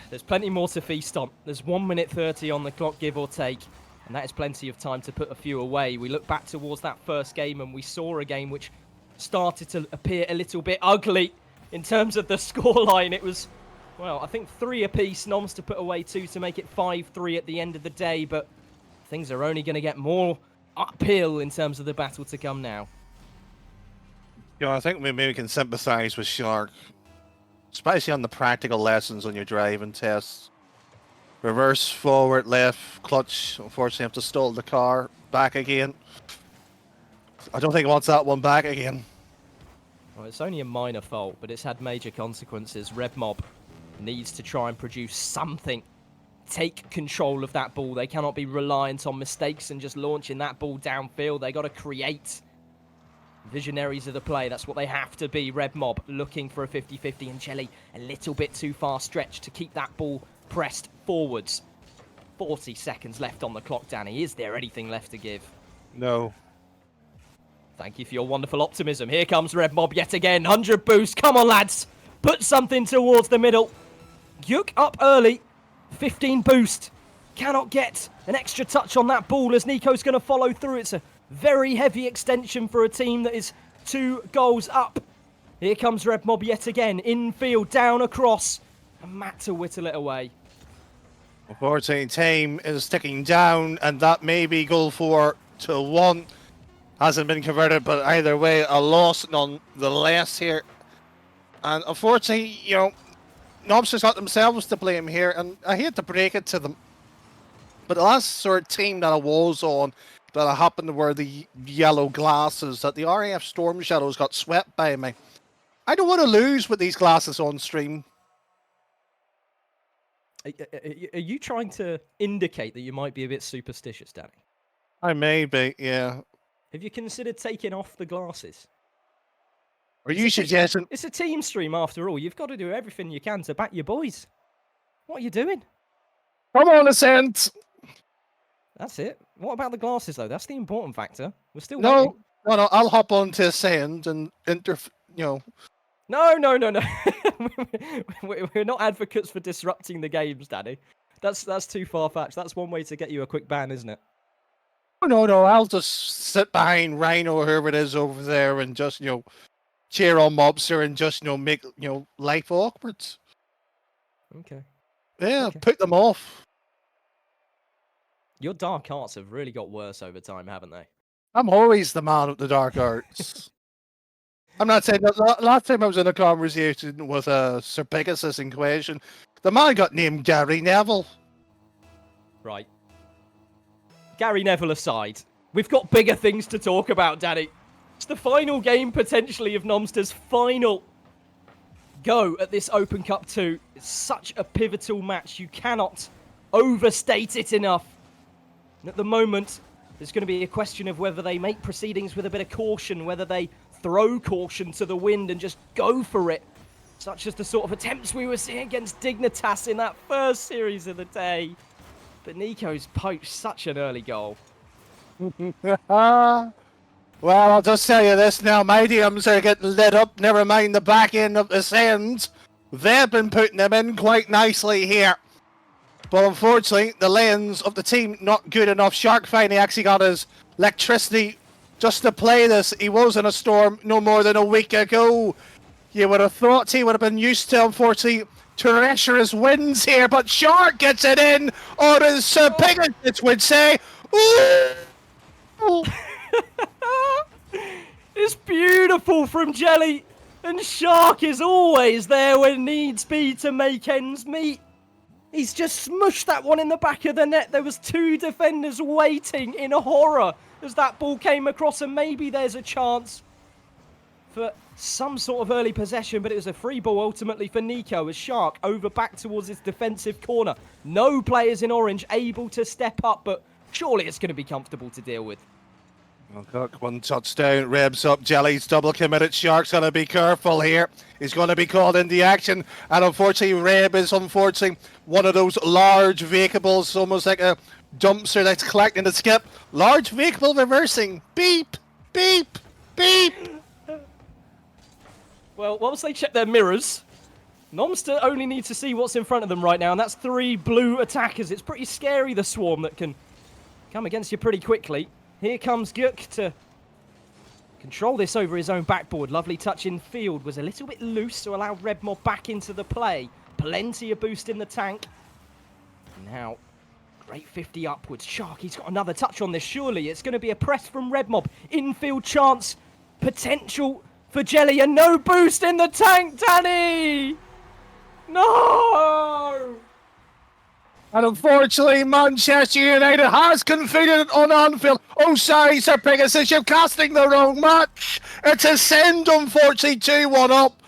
There's plenty more to feast on. There's 1 minute 30 on the clock, give or take, and that is plenty of time to put a few away. We look back towards that first game, and we saw a game which started to appear a little bit ugly in terms of the scoreline. It was, well, I think 3 apiece. NOMSTER put away 2 to make it 5-3 at the end of the day, but things are only going to get more uphill in terms of the battle to come now. You know, I think we maybe can sympathise with Shark, especially on the practical lessons on your driving tests. Reverse, forward, left, clutch. Unfortunately, have to stall the car back again. I don't think he wants that one back again. Well, it's only a minor fault, but it's had major consequences. Redmob needs to try and produce something. Take control of that ball. They cannot be reliant on mistakes and just launching that ball downfield. They got to create. Visionaries of the play, that's what they have to be. Redmob looking for a 50-50, and Jelly a little bit too far stretched to keep that ball pressed forwards. 40 seconds left on the clock, Danny. Is there anything left to give? No. Thank you for your wonderful optimism. Here comes Redmob yet again. 100 boost. Come on, lads. Put something towards the middle. Yuk up early. 15 boost. Cannot get an extra touch on that ball as Nico's going to follow through. It's a very heavy extension for a team that is 2 goals up. Here comes Redmob yet again. Infield, down, across. And Matt to whittle it away. Unfortunately, time is ticking down, and that may be goal 4-1. Hasn't been converted, but either way, a loss nonetheless here. And unfortunately, you know, NOMSTER's got themselves to blame here, and I hate to break it to them, but the last sort of team that I was on that I happened to wear the yellow glasses, that the RAF Storm Shadows got swept by me. I don't want to lose with these glasses on stream. Are you trying to indicate that you might be a bit superstitious, Danny? I may be, yeah. Have you considered taking off the glasses? Are you suggesting? It's a team stream after all. You've got to do everything you can to back your boys. What are you doing? Come on, Ascent! That's it. What about the glasses, though? That's the important factor. We're still No, waiting. no, I'll hop on to Ascend and No. We're not advocates for disrupting the games, Danny. That's too far-fetched. That's one way to get you a quick ban, isn't it? No, I'll just sit behind Rhino or whoever it is over there and just, cheer on Mobster and just, make, life awkward. Okay. Yeah, Okay. put them off. Your dark arts have really got worse over time, haven't they? I'm always the man of the dark arts. I'm not saying that. Last time I was in a conversation with SirPigasus in question, the man got named Gary Neville. Right. Gary Neville aside, we've got bigger things to talk about, Danny. It's the final game, potentially, of NOMSTER's final go at this Open Cup 2. It's such a pivotal match. You cannot overstate it enough. And at the moment, there's going to be a question of whether they make proceedings with a bit of caution, whether they throw caution to the wind and just go for it, such as the sort of attempts we were seeing against Dignitas in that first series of the day. But Nico's poached such an early goal. Well, I'll just tell you this now. Mediums are getting lit up. Never mind the back end of the Sens. They've been putting them in quite nicely here. But unfortunately, the lanes of the team not good enough. Shark finally actually got his electricity just to play this. He was in a storm no more than a week ago. You would have thought he would have been used to, unfortunately, treacherous winds here. But Shark gets it in, or as SirPigasus would say, ooh! It's beautiful from Jelly, and Shark is always there when needs be to make ends meet. He's just smushed that one in the back of the net. There was 2 defenders waiting in horror as that ball came across, and maybe there's a chance for some sort of early possession, but it was a free ball ultimately for Nico as Shark over back towards his defensive corner. No players in orange able to step up, but surely it's going to be comfortable to deal with. Cook, one touchdown, revs up, Jelly's double committed. Shark's going to be careful here. He's going to be called into action, and unfortunately Reb is one of those large vehicles, almost like a dumpster that's collecting the skip. Large vehicle reversing. Beep, beep, beep. Well, once they check their mirrors, NOMSTER only need to see what's in front of them right now, and that's 3 blue attackers. It's pretty scary, the swarm that can come against you pretty quickly. Here comes Gyuk to control this over his own backboard. Lovely touch in field, was a little bit loose to allow Redmob back into the play. Plenty of boost in the tank. Now, great 50 upwards. Shark, he's got another touch on this, surely. It's going to be a press from Redmob. Infield chance, potential for Jelly, and no boost in the tank, Danny! No! And unfortunately, Manchester United has conceded on Anfield. Oh, sorry, SirPigasus, you're casting the wrong match. It's a send, unfortunately, 2-1 up.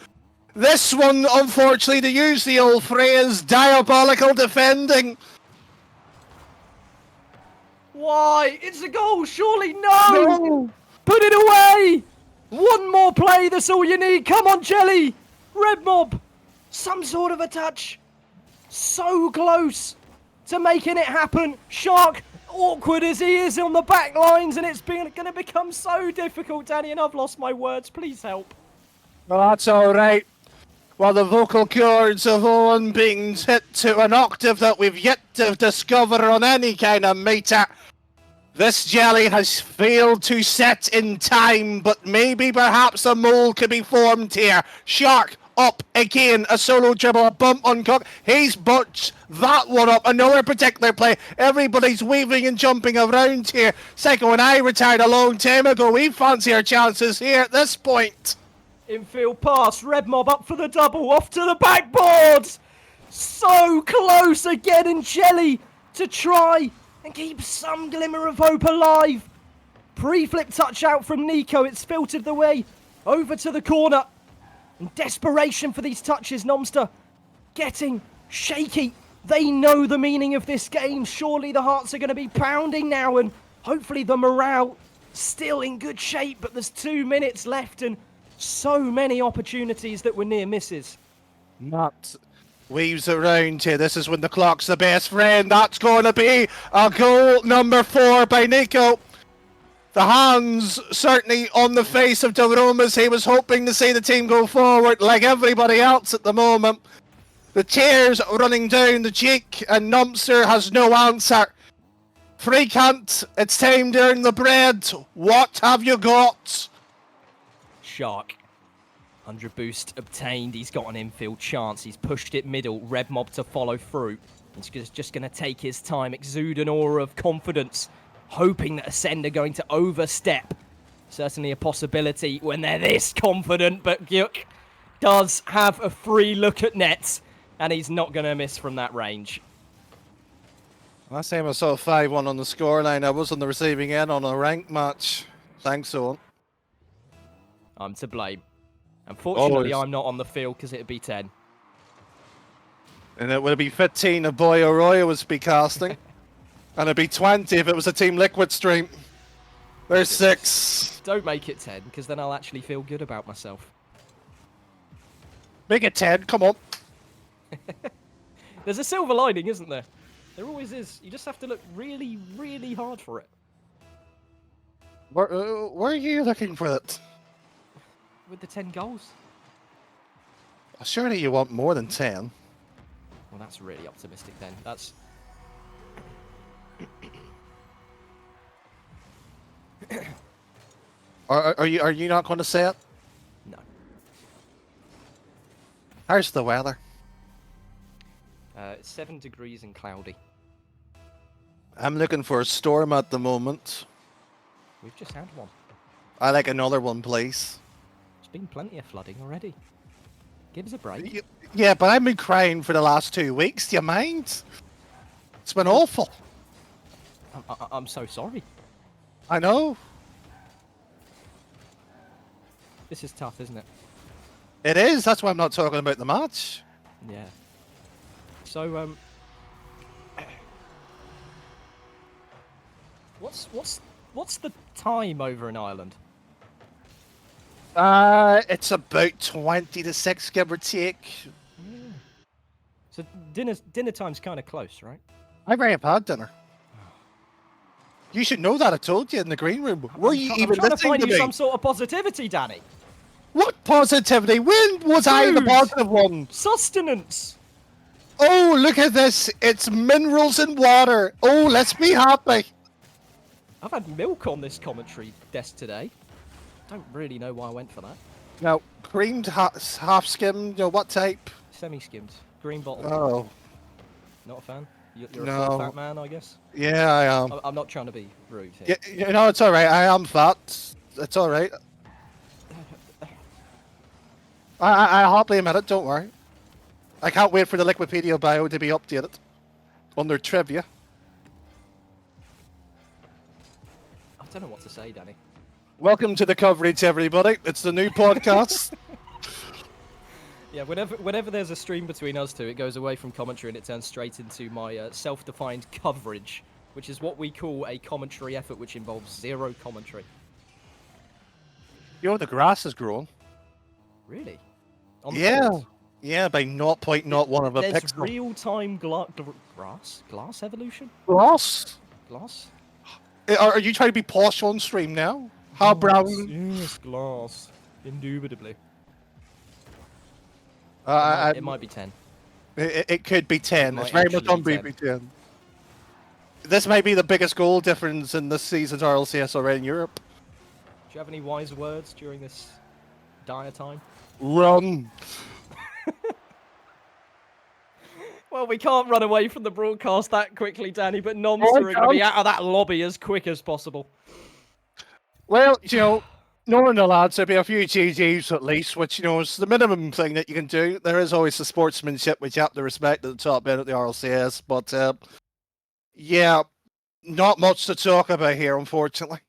This one, unfortunately, to use the old phrase, diabolical defending. Why? It's a goal, surely. No! Put it away! One more play, that's all you need. Come on, Jelly! Redmob! Some sort of a touch. So close to making it happen. Shark, awkward as he is on the back lines, and it's going to become so difficult, Danny, and I've lost my words. Please help. Well, that's all right. Well, the vocal cords of Owen being hit to an octave that we've yet to discover on any kind of meter. This Jelly has failed to set in time, but maybe perhaps a mold could be formed here. Shark up again, a solo dribble, a bump on Cook. He's butched that one up. Another particular play. Everybody's weaving and jumping around here. Psycho and I retired a long time ago. We fancy our chances here at this point. Infield pass, Redmob up for the double, off to the backboard. So close again, and Jelly to try and keep some glimmer of hope alive. Pre-flip touch out from Nico. It's filtered the way over to the corner. In desperation for these touches, NOMSTER getting shaky. They know the meaning of this game. Surely the hearts are going to be pounding now, and hopefully the morale still in good shape, but there's 2 minutes left and so many opportunities that were near misses. Not weaves around here. This is when the clock's the best friend. That's going to be a goal number 4 by Nico. The hands certainly on the face of Jerome as he was hoping to see the team go forward like everybody else at the moment. The tears running down the cheek, and NOMSTER has no answer. Freakant, it's time to earn the bread. What have you got? Shark. 100 boost obtained. He's got an infield chance. He's pushed it middle. Redmob to follow through. He's just going to take his time, exude an aura of confidence, hoping that Ascend are going to overstep. Certainly a possibility when they're this confident, but Gyuk does have a free look at nets, and he's not going to miss from that range. Last time I saw 5-1 on the scoreline, I was on the receiving end on a ranked match. Thanks, Owen. I'm to blame. Unfortunately, Oh, I'm not on the field because it'd be 10. And it would be 15 if Boy Arroyo was be casting. And it'd be 20 if it was a Team Liquid stream. There's 6. Don't make it 10, because then I'll actually feel good about myself. Make it 10, come on. There's a silver lining, isn't there? There always is. You just have to look really, really hard for it. Where are you looking for it? With the 10 goals. Surely you want more than 10. Well, that's really optimistic then. That's... Are you not going to say it? No. How's the weather? It's 7 degrees and cloudy. I'm looking for a storm at the moment. We've just had one. I like another one, please. There's been plenty of flooding already. Give us a break. Yeah, but I've been crying for the last 2 weeks. Do you mind? It's been awful. I'm so sorry. I know. This is tough, isn't it? It is. That's why I'm not talking about the match. Yeah. So, what's the time over in Ireland? It's about 20 to 6, give or take. Yeah. So dinner time's kind of close, right? I may have had dinner. You should know that. I told you in the green room. Were you I'm even trying to listening find to you me? some sort of positivity, Danny. What positivity? When was I the Food. positive one? Sustenance. Oh, look at this. It's minerals and water. Oh, let's be happy. I've had milk on this commentary desk today. Don't really know why I went for that. Now, creamed, half skimmed, what type? Semi-skimmed. Green bottle. Oh, Not a fan? You're No. a full fat man, I guess? yeah, I am. I'm not trying to be rude here. Yeah, it's alright. I am fat. It's alright. I happily admit it, don't worry. I can't wait for the Liquipedia bio to be updated. Under trivia. I don't know what to say, Danny. Welcome to the coverage, everybody. It's the new podcast. Yeah, whenever there's a stream between us two, it goes away from commentary and it turns straight into my self-defined coverage, which is what we call a commentary effort, which involves zero commentary. The grass is growing. Really? On the Yeah. field? Yeah, by 0.01 of a There's pixel. real-time glass evolution? Glass? Glass? Are you trying to be posh on stream now? How brown? Yes, glass. Indubitably. Uh, It might be 10. It could be 10. might It's very much actually on be BB10. This might be the biggest goal difference in this season's RLCS already in Europe. Do you have any wise words during this dire time? Run. Well, we can't run away from the broadcast that quickly, Danny, but NOMSTER Oh, are going to be can't. out of that lobby as quick as possible. Well, knowing the lads, there'll be a few GGs at least, which, is the minimum thing that you can do. There is always the sportsmanship, which you have to respect at the top end of the RLCS, but, yeah, not much to talk about here, unfortunately.